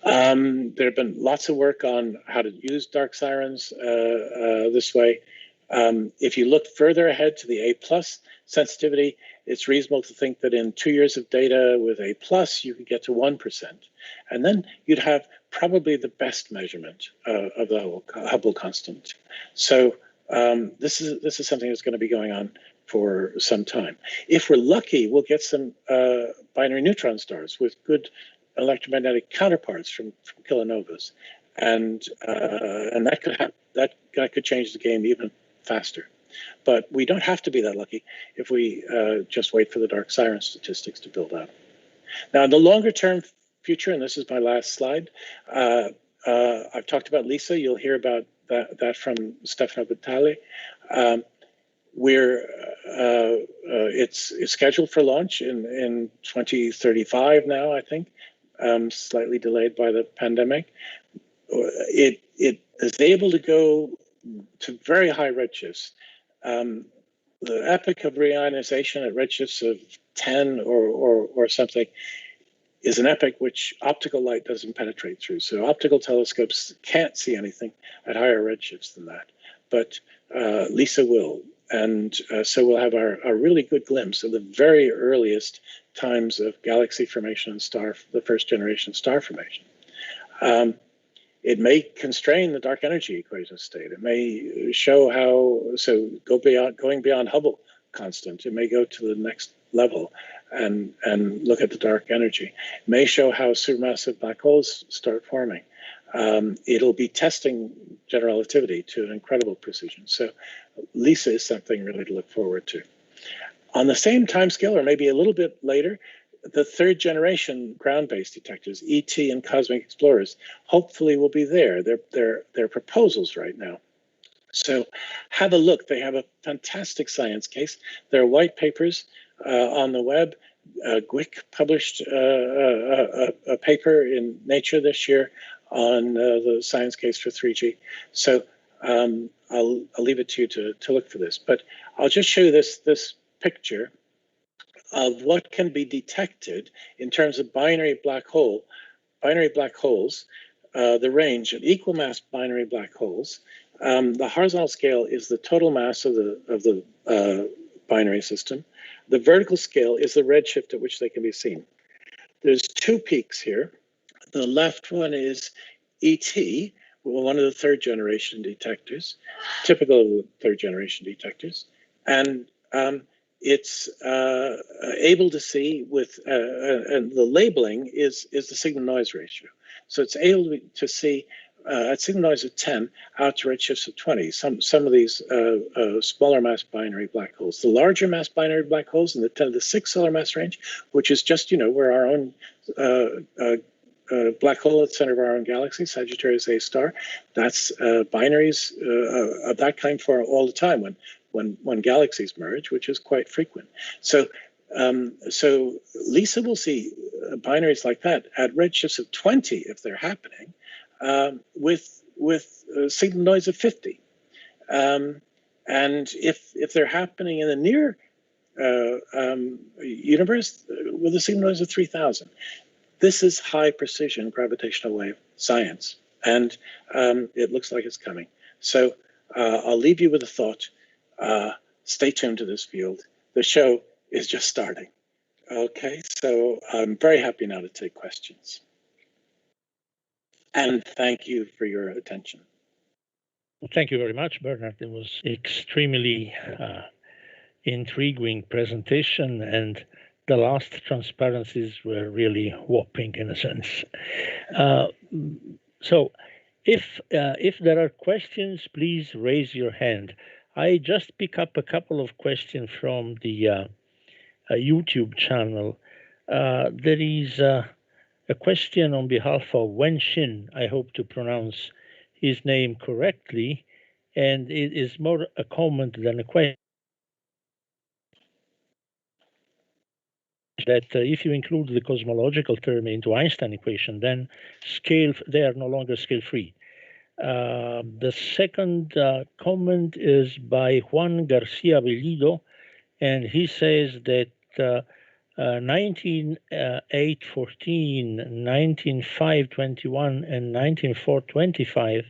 There have been lots of work on how to use dark sirens this way. If you look further ahead to the A+ sensitivity, it's reasonable to think that in 2 years of data with A+, you could get to 1%. And then you'd have probably the best measurement of the Hubble constant. So this is something that's going to be going on for some time. If we're lucky, we'll get some binary neutron stars with good electromagnetic counterparts from kilonovas, and that could change the game even faster. But we don't have to be that lucky if we just wait for the dark siren statistics to build up. Now, in the longer term future, and this is my last slide, I've talked about LISA. You'll hear about that from Stefano Vitali. It's scheduled for launch in 2035 now, I think. Slightly delayed by the pandemic. It is able to go to very high redshifts. The epoch of reionization at redshifts of 10 or something is an epoch which optical light doesn't penetrate through. So optical telescopes can't see anything at higher redshifts than that. But LISA will. And so we'll have a really good glimpse of the very earliest times of galaxy formation and the first generation star formation. It may constrain the dark energy equation state. It may show how, so going beyond Hubble constant, it may go to the next level and look at the dark energy. It may show how supermassive black holes start forming. It'll be testing general relativity to an incredible precision. So LISA is something really to look forward to. On the same timescale, or maybe a little bit later, the third generation ground-based detectors, ET and Cosmic Explorers, hopefully will be there. They're proposals right now. So have a look. They have a fantastic science case. There are white papers on the web. Gwick published a paper in Nature this year on the science case for 3G. So I'll leave it to you to look for this. But I'll just show you this picture of what can be detected in terms of binary black holes, the range of equal mass binary black holes. The horizontal scale is the total mass of the binary system. The vertical scale is the redshift at which they can be seen. There's two peaks here. The left one is ET, one of the third generation detectors, typical of third generation detectors. And it's able to see with, and the labeling is the signal noise ratio. So it's able to see at signal noise of 10 out to redshifts of 20. Some of these smaller mass binary black holes. The larger mass binary black holes in the 10 to the 6 solar mass range, which is just, where our own black hole at the center of our own galaxy, Sagittarius A star, that's binaries of that kind for all the time when galaxies merge, which is quite frequent. So LISA will see binaries like that at redshifts of 20 if they're happening, with signal noise of 50. And if they're happening in the near universe, with a signal noise of 3,000. This is high precision gravitational wave science, and it looks like it's coming. So I'll leave you with a thought. Stay tuned to this field. The show is just starting. Okay, so I'm very happy now to take questions. And thank you for your attention. Thank you very much, Bernard. It was extremely intriguing presentation, and the last transparencies were really whopping in a sense. So if there are questions, please raise your hand. I just pick up a couple of questions from the YouTube channel. There is a question on behalf of Wen Xin. I hope to pronounce his name correctly, and it is more a comment than a question. That if you include the cosmological term into Einstein equation, then they are no longer scale-free. The second comment is by Juan Garcia Bellido, and he says that 19814, 19521, and 19425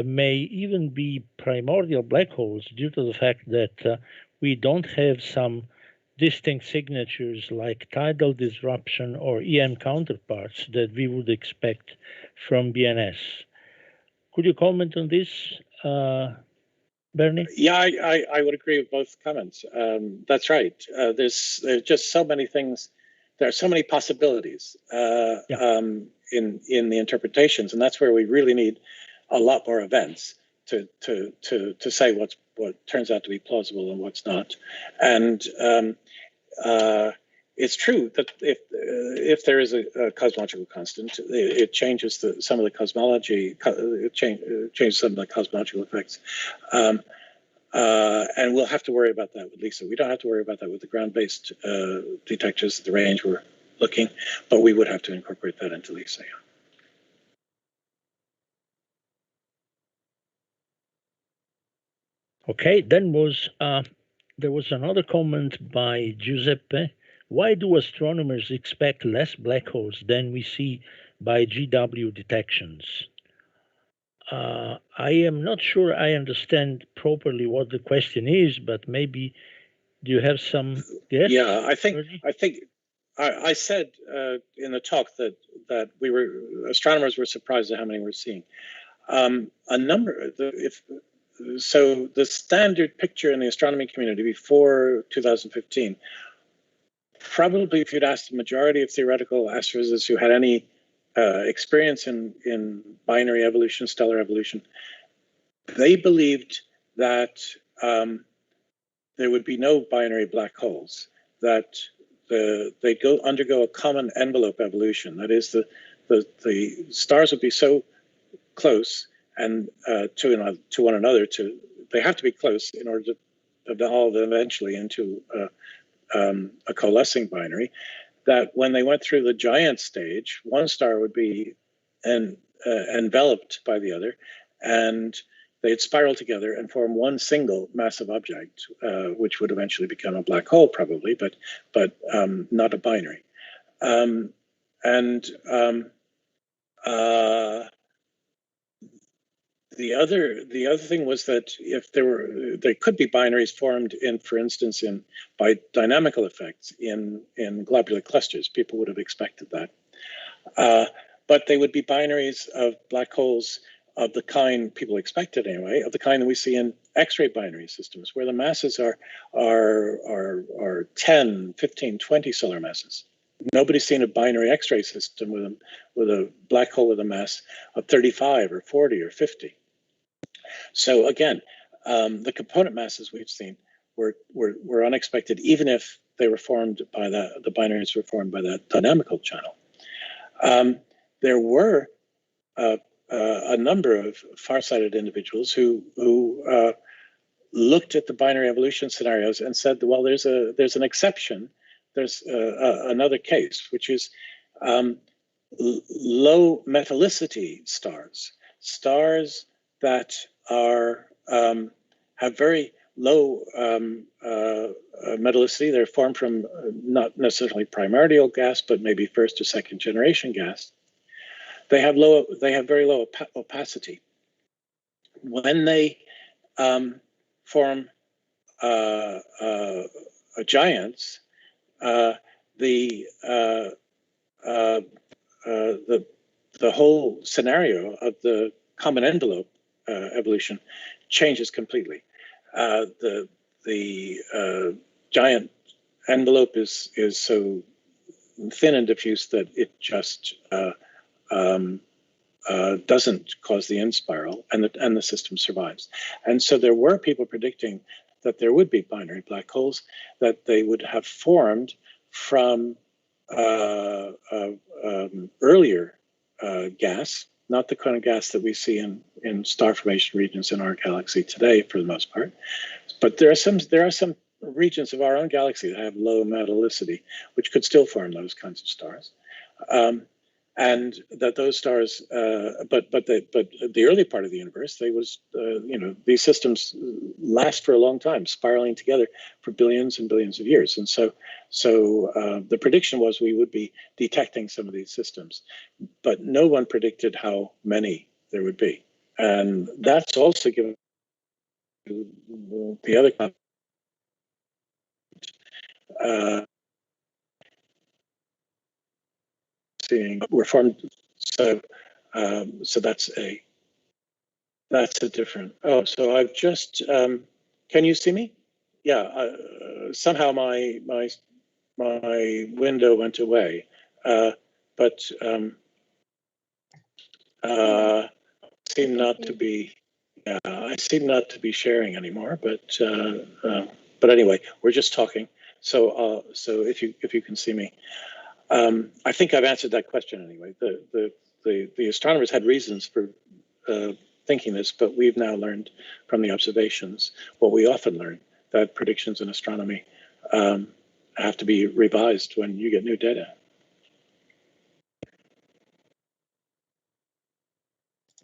may even be primordial black holes due to the fact that we don't have some distinct signatures like tidal disruption or EM counterparts that we would expect from BNS. Could you comment on this, Bernie? Yeah, I would agree with both comments. That's right. There's just so many things. There are so many possibilities in the interpretations, and that's where we really need a lot more events to say what turns out to be plausible and what's not. And it's true that if there is a cosmological constant, it changes some of the cosmology. It changes some of the cosmological effects. And we'll have to worry about that with LISA. We don't have to worry about that with the ground-based detectors at the range we're looking, but we would have to incorporate that into LISA. Okay, then there was another comment by Giuseppe. Why do astronomers expect less black holes than we see by GW detections? I am not sure I understand properly what the question is, but maybe do you have some guess? Yeah, I think I said in the talk that astronomers were surprised at how many we're seeing. So the standard picture in the astronomy community before 2015, probably if you'd asked the majority of theoretical astrophysicists who had any experience in binary evolution, stellar evolution, they believed that there would be no binary black holes, that they undergo a common envelope evolution. That is, the stars would be so close and to one another, they have to be close in order to evolve eventually into a coalescing binary, that when they went through the giant stage, one star would be enveloped by the other, and they'd spiral together and form one single massive object, which would eventually become a black hole, probably, but not a binary. The other thing was that if there could be binaries formed in, for instance, by dynamical effects in globular clusters. People would have expected that, but they would be binaries of black holes of the kind people expected anyway, of the kind that we see in X-ray binary systems, where the masses are 10, 15, 20 solar masses. Nobody's seen a binary X-ray system with a black hole with a mass of 35 or 40 or 50. So again, the component masses we've seen were unexpected, even if they were formed by the binaries were formed by that dynamical channel. There were a number of far-sighted individuals who looked at the binary evolution scenarios and said, well, there's an exception. There's another case, which is low metallicity stars that have very low metallicity. They're formed from not necessarily primordial gas, but maybe first or second generation gas. They have very low opacity. When they form giants, the whole scenario of the common envelope evolution changes completely. The giant envelope is so thin and diffuse that it just doesn't cause the end spiral, and the system survives. And so there were people predicting that there would be binary black holes, that they would have formed from earlier gas, not the kind of gas that we see in star formation regions in our galaxy today, for the most part. But there are some regions of our own galaxy that have low metallicity, which could still form those kinds of stars. And that those stars, but the early part of the universe, these systems last for a long time, spiraling together for billions and billions of years. And so the prediction was we would be detecting some of these systems, but no one predicted how many there would be. And that's also given the other seeing were formed. So that's a different. Oh, so I've just. Can you see me? Yeah. Somehow my window went away, but seem not to be. I seem not to be sharing anymore. But anyway, we're just talking. So if you can see me. I think I've answered that question anyway. The astronomers had reasons for thinking this, but we've now learned from the observations what we often learn, that predictions in astronomy have to be revised when you get new data.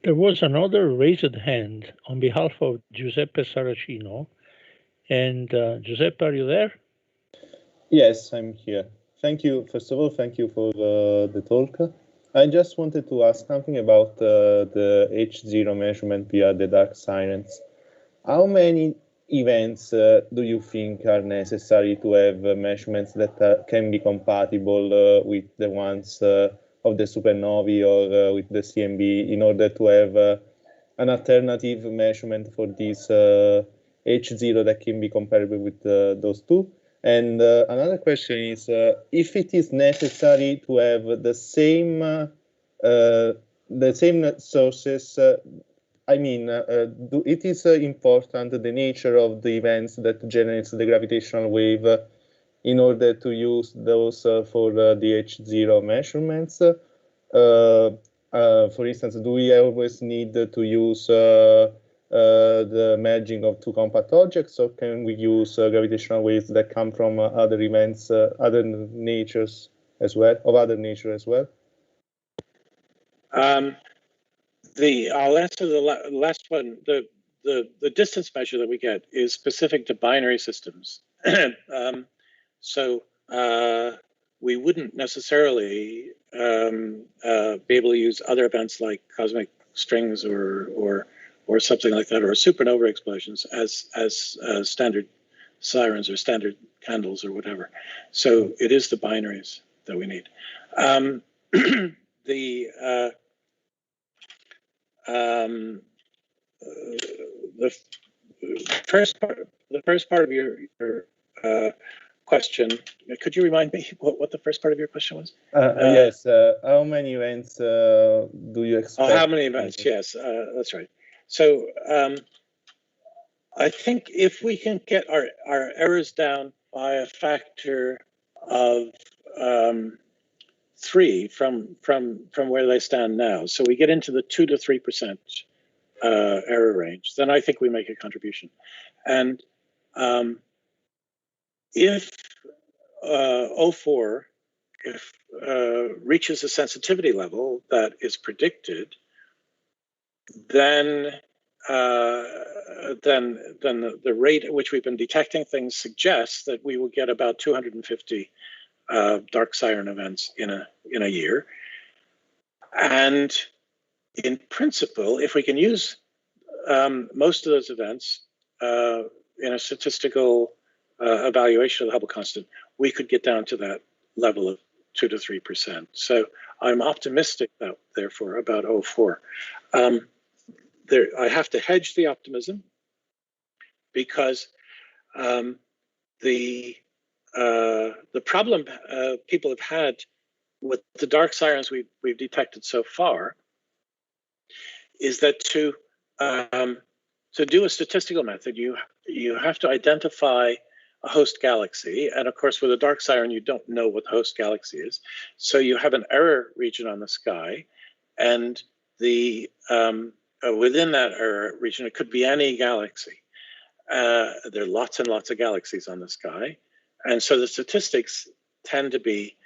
There was another raised hand on behalf of Giuseppe Saracino. And Giuseppe, are you there? Yes, I'm here. Thank you. First of all, thank you for the talk. I just wanted to ask something about the H0 measurement via the dark science. How many events do you think are necessary to have measurements that can be compatible with the ones of the supernovae or with the CMB in order to have an alternative measurement for this H0 that can be comparable with those two? And another question is if it is necessary to have the same sources I mean, it is important the nature of the events that generates the gravitational wave in order to use those for the H0 measurements. For instance, do we always need to use the merging of two compact objects, or can we use gravitational waves that come from other events, other natures as well, of other nature as well? I'll answer the last one. The distance measure that we get is specific to binary systems. So we wouldn't necessarily be able to use other events like cosmic strings or something like that, or supernova explosions as standard sirens or standard candles or whatever. So it is the binaries that we need. The first part of your question, could you remind me what the first part of your question was? Yes. How many events do you expect? How many events? Yes, that's right. So I think if we can get our errors down by a factor of 3 from where they stand now, so we get into the 2 to 3% error range, then I think we make a contribution. And if 04 reaches a sensitivity level that is predicted, then the rate at which we've been detecting things suggests that we will get about 250 dark siren events in a year. And in principle, if we can use most of those events in a statistical evaluation of the Hubble constant, we could get down to that level of 2 to 3%. So I'm optimistic, therefore, about 04. I have to hedge the optimism because the problem people have had with the dark sirens we've detected so far is that to do a statistical method, you have to identify a host galaxy, and of course, with a dark siren, you don't know what the host galaxy is. So you have an error region on the sky, and within that error region, it could be any galaxy. There are lots and lots of galaxies on the sky, and so the statistics tend to be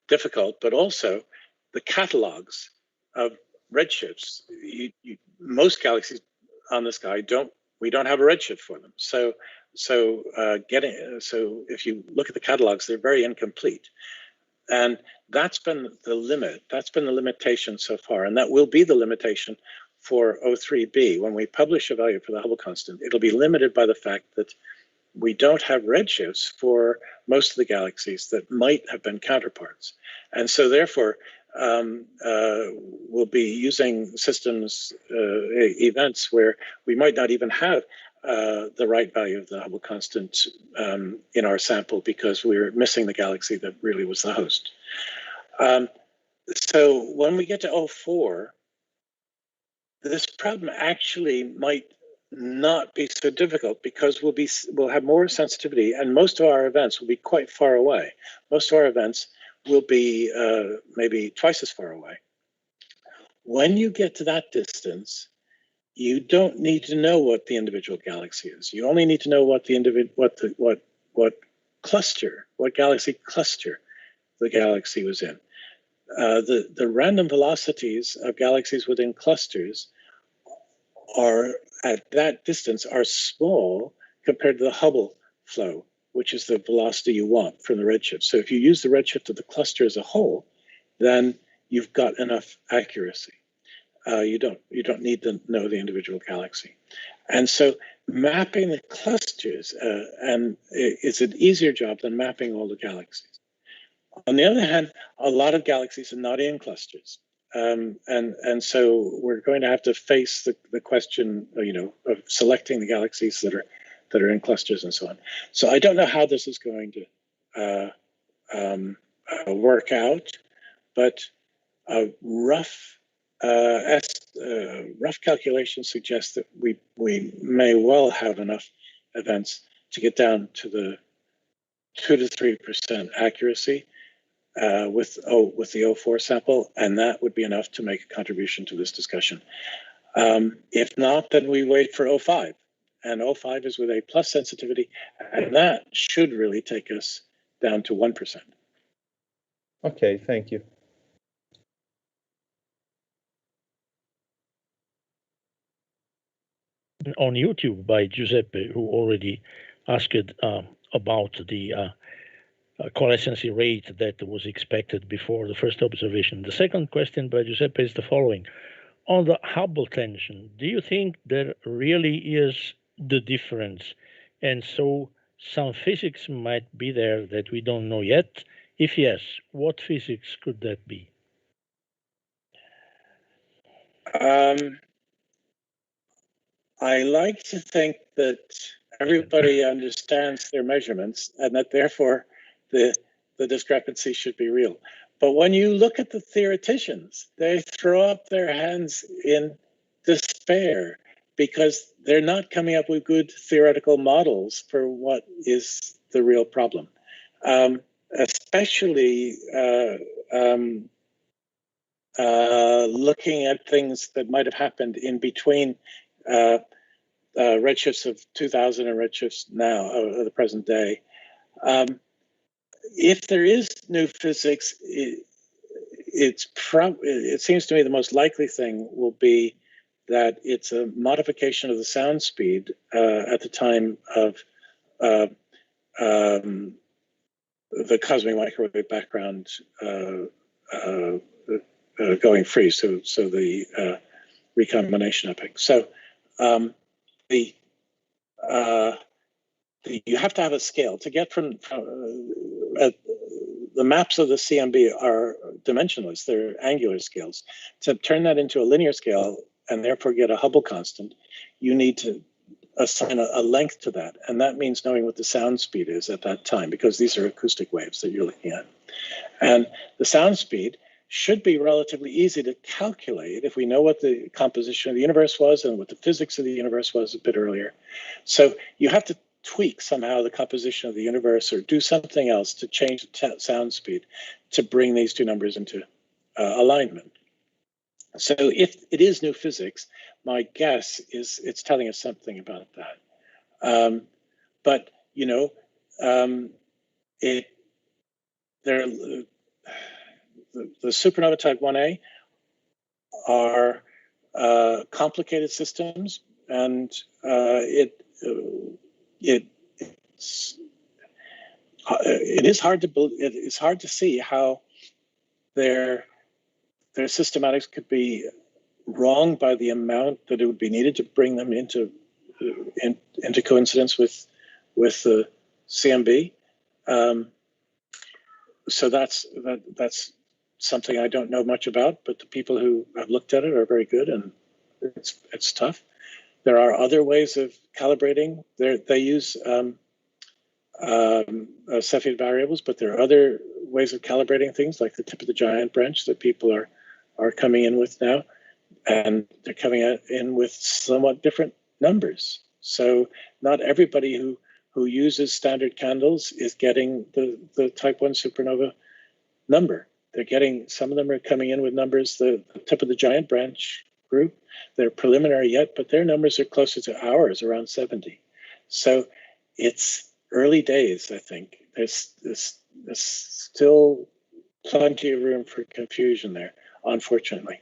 difficult, but also the catalogs of redshifts. Most galaxies on the sky we don't have a redshift for them. So if you look at the catalogs, they're very incomplete. And that's been the limit. That's been the limitation so far. And that will be the limitation for O3b. When we publish a value for the Hubble constant, it'll be limited by the fact that we don't have redshifts for most of the galaxies that might have been counterparts. And so therefore, we'll be using systems, events where we might not even have the right value of the Hubble constant in our sample because we're missing the galaxy that really was the host. So when we get to 04, this problem actually might not be so difficult because we'll have more sensitivity, and most of our events will be quite far away. Most of our events will be maybe twice as far away. When you get to that distance, you don't need to know what the individual galaxy is. You only need to know what galaxy cluster the galaxy was in. The random velocities of galaxies within clusters are at that distance are small compared to the Hubble flow, which is the velocity you want from the redshift. So if you use the redshift of the cluster as a whole, then you've got enough accuracy. You don't need to know the individual galaxy. And so mapping the clusters is an easier job than mapping all the galaxies. On the other hand, a lot of galaxies are not in clusters. And so we're going to have to face the question, of selecting the galaxies that are in clusters and so on. So I don't know how this is going to work out, but a rough rough calculations suggest that we may well have enough events to get down to the 2 to 3% accuracy with the 04 sample, and that would be enough to make a contribution to this discussion. If not, then we wait for 05, and 05 is with a plus sensitivity, and that should really take us down to 1%. Okay, thank you. On YouTube by Giuseppe, who already asked about the coalescency rate that was expected before the first observation. The second question by Giuseppe is the following. On the Hubble tension, do you think there really is the difference? And so some physics might be there that we don't know yet? If yes, what physics could that be? I like to think that everybody understands their measurements and that therefore the discrepancy should be real. But when you look at the theoreticians, they throw up their hands in despair because they're not coming up with good theoretical models for what is the real problem. Especially looking at things that might have happened in between redshifts of 2000 and redshifts now, of the present day. If there is new physics, it seems to me the most likely thing will be that it's a modification of the sound speed at the time of the cosmic microwave background going free, so the recombination epoch. So you have to have a scale to get from the maps of the CMB are dimensionless; they're angular scales. To turn that into a linear scale and therefore get a Hubble constant, you need to assign a length to that, and that means knowing what the sound speed is at that time, because these are acoustic waves that you're looking at. And the sound speed should be relatively easy to calculate if we know what the composition of the universe was and what the physics of the universe was a bit earlier. So you have to tweak somehow the composition of the universe or do something else to change the sound speed to bring these two numbers into alignment. So if it is new physics, my guess is it's telling us something about that. But, you know, the supernova type 1A are complicated systems, and it is hard to it's hard to see how their systematics could be wrong by the amount that it would be needed to bring them into coincidence with the CMB. So that's something I don't know much about, but the people who have looked at it are very good, and it's tough. There are other ways of calibrating. They use Cepheid variables, but there are other ways of calibrating things, like the tip of the giant branch that people are coming in with now, and they're coming in with somewhat different numbers. So not everybody who uses standard candles is getting the type 1 supernova number. They're getting, some of them are coming in with numbers, the tip of the giant branch group, they're preliminary yet, but their numbers are closer to ours, around 70. So it's early days, I think. There's still plenty of room for confusion there, unfortunately.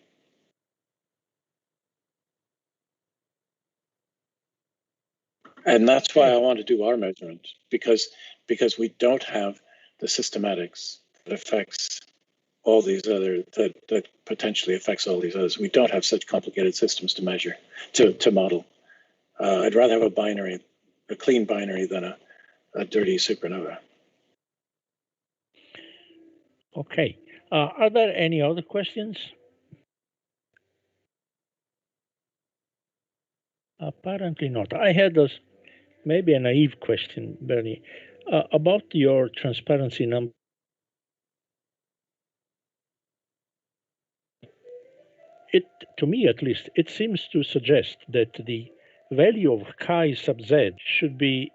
And that's why I want to do our measurement, because we don't have the systematics that affects all these other, that potentially affects all these others. We don't have such complicated systems to measure, to model. I'd rather have a binary, a clean binary, than a dirty supernova. Okay. Are there any other questions? Apparently not. I had maybe a naive question, Bernie, about your transparency number. to me at least, it seems to suggest that the value of chi sub z should be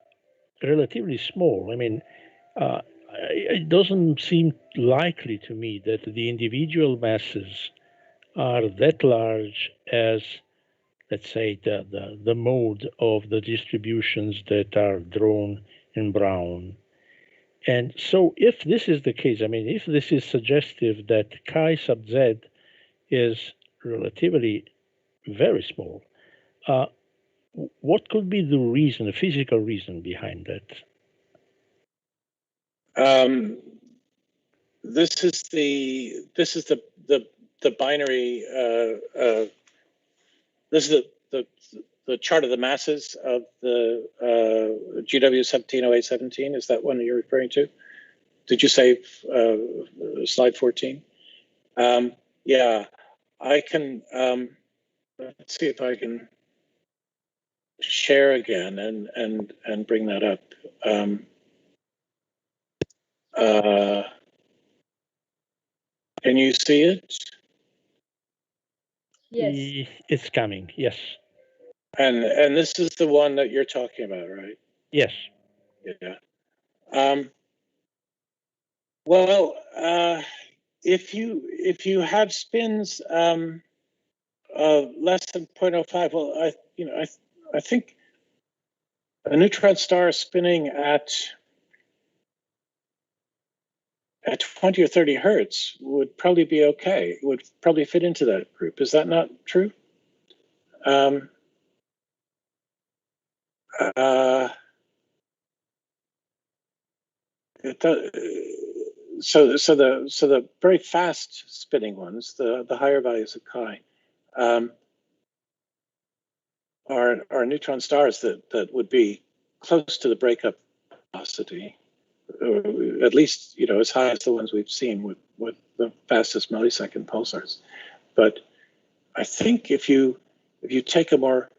relatively small. I mean, it doesn't seem likely to me that the individual masses are that large as, let's say, the mode of the distributions that are drawn in brown. And so if this is the case, I mean, if this is suggestive that chi sub z is relatively very small, what could be the reason, the physical reason behind that? This is the binary. This is the chart of the masses of the GW 170817. Is that one you're referring to? Did you say slide 14? Yeah, I can. Let's see if I can share again and bring that up. Can you see it? Yes. It's coming, yes. And this is the one that you're talking about, right? Yes. Yeah. Well, if you have spins less than 0.05, well, I think a neutron star spinning at 20 or 30 hertz would probably be okay. It would probably fit into that group. Is that not true? It does, so the very fast spinning ones, the higher values of chi, are neutron stars that would be close to the breakup velocity, or at least as high as the ones we've seen with the fastest millisecond pulsars. But I think if you take a more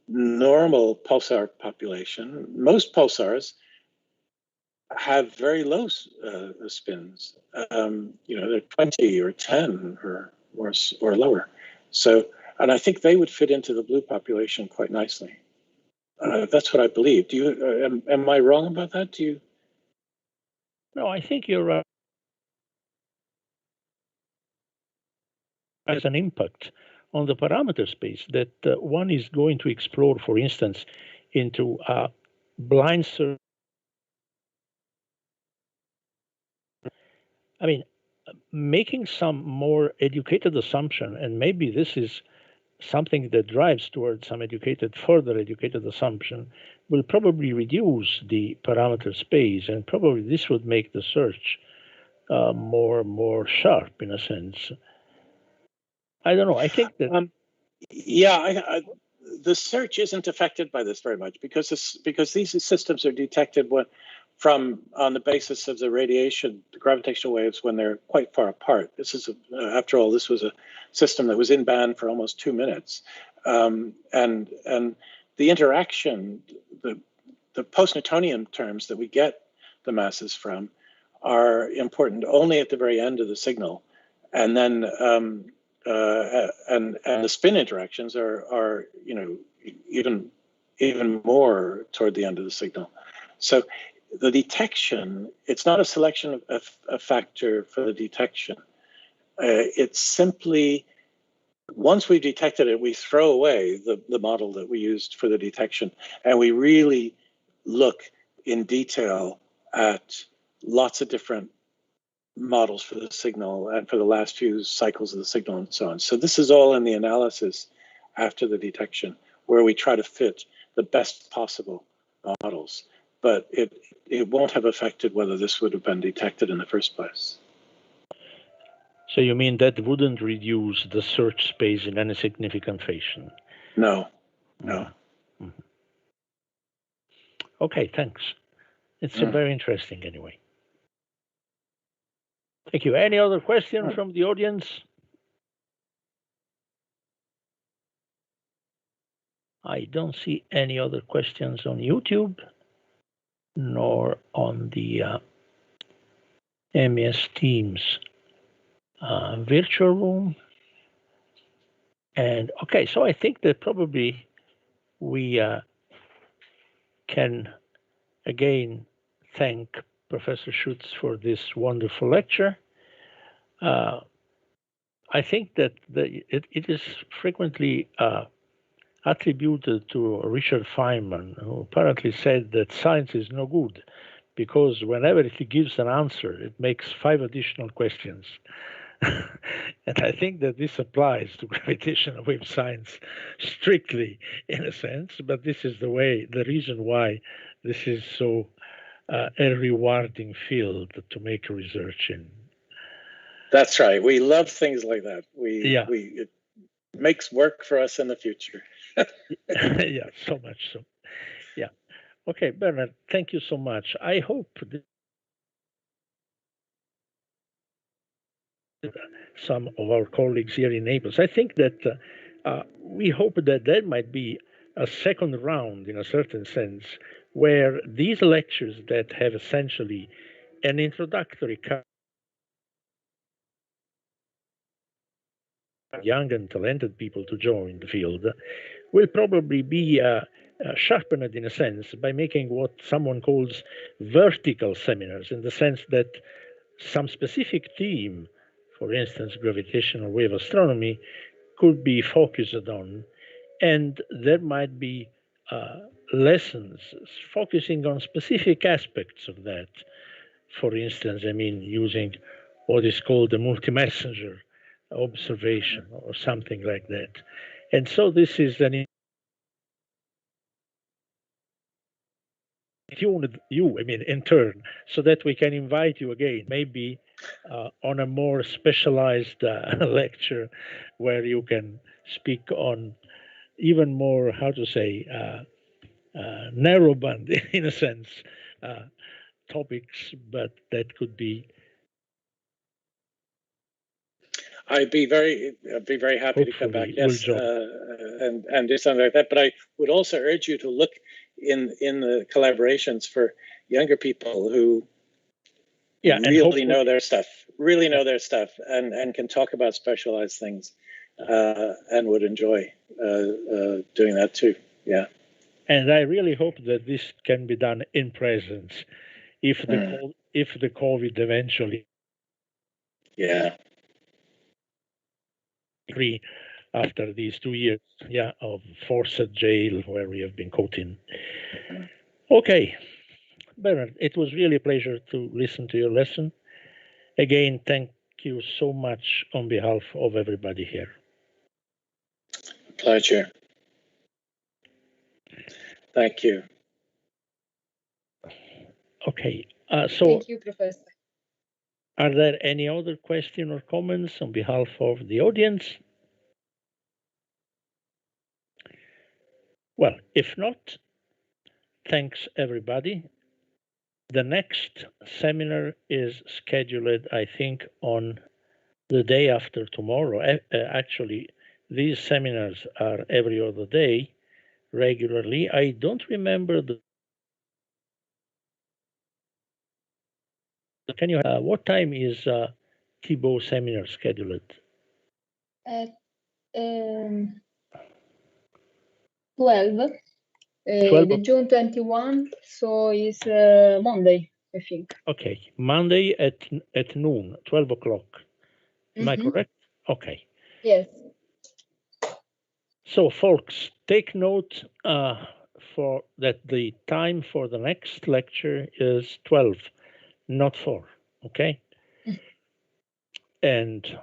normal pulsar population, most pulsars have very low spins. They're 20 or 10 or lower. So, and I think they would fit into the blue population quite nicely. That's what I believe. Do you? Am I wrong about that? Do you? No, I think you're right. As an impact on the parameter space that one is going to explore, for instance, into blind search. I mean, making some more educated assumption, and maybe this is something that drives towards some further educated assumption, will probably reduce the parameter space, and probably this would make the search more sharp in a sense. I don't know. I think that the search isn't affected by this very much because these systems are detected on the basis of the radiation, the gravitational waves, when they're quite far apart. This is after all, this was a system that was in band for almost 2 minutes, and the interaction, the post-Newtonian terms that we get the masses from, are important only at the very end of the signal, and then and the spin interactions are even more toward the end of the signal. So the detection, it's not a selection of a factor for the detection. It's simply, once we've detected it, we throw away the model that we used for the detection, and we really look in detail at lots of different models for the signal and for the last few cycles of the signal and so on. So this is all in the analysis after the detection, where we try to fit the best possible models. But it won't have affected whether this would have been detected in the first place. So you mean that wouldn't reduce the search space in any significant fashion? No. Mm-hmm. Okay, thanks. It's very interesting anyway. Thank you. Any other question from the audience? I don't see any other questions on YouTube, nor on the MES Teams virtual room. And okay, so I think that probably we can again thank Professor Schutz for this wonderful lecture. I think that it is frequently attributed to Richard Feynman, who apparently said that science is no good because whenever it gives an answer, it makes 5 additional questions. And I think that this applies to gravitational wave science strictly, in a sense, but this is the reason why this is so a rewarding field to make research in. That's right. We love things like that. It makes work for us in the future. Yeah, so much so. Yeah. Okay, Bernard, thank you so much. I hope some of our colleagues here in Naples, I think that we hope that there might be a second round, in a certain sense, where these lectures that have essentially an introductory young and talented people to join the field will probably be sharpened in a sense by making what someone calls vertical seminars, in the sense that some specific theme, for instance, gravitational wave astronomy, could be focused on, and there might be lessons focusing on specific aspects of that. For instance, I mean, using what is called the multi-messenger observation or something like that. And so this is an you, I mean, in turn, so that we can invite you again, maybe on a more specialized lecture where you can speak on even more, how to say, narrowband, in a sense, topics, but that could be. I'd be very happy to come back, yes, and do something like that. But I would also urge you to look in the collaborations for younger people who really know their stuff, and can talk about specialized things, and would enjoy doing that too. Yeah. And I really hope that this can be done in presence, if the COVID eventually. Yeah. Free after these 2 years, of forced jail where we have been caught in. Okay, Bernard, it was really a pleasure to listen to your lesson. Again, thank you so much on behalf of everybody here. Pleasure. Thank you. Okay, so thank you, Professor. Are there any other questions or comments on behalf of the audience? Well, if not, thanks everybody. The next seminar is scheduled, I think, on the day after tomorrow. Actually, these seminars are every other day regularly. I don't remember can you what time is Thibault seminar scheduled? At 12. 12. The June 21, so it's Monday, I think. Okay, Monday at noon, 12 o'clock. Am I correct? Okay. Yes. So, folks, take note for that the time for the next lecture is 12, not 4. Okay. And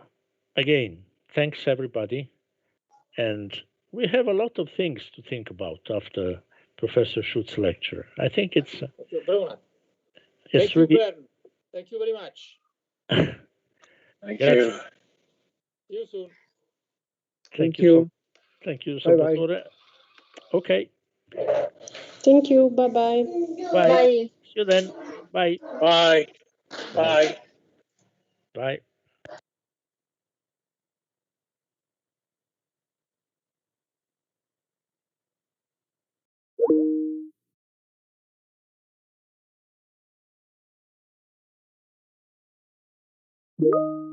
again, thanks everybody. And we have a lot of things to think about after Professor Schutz's lecture. I think it's. Thank you, Ben. Thank you very much. Thank you. See you soon. Thank you. Thank you, Salvatore. Bye-bye. Okay. Thank you. Bye-bye. Bye. Bye. See you then. Bye. Bye. Bye. Bye. Bye.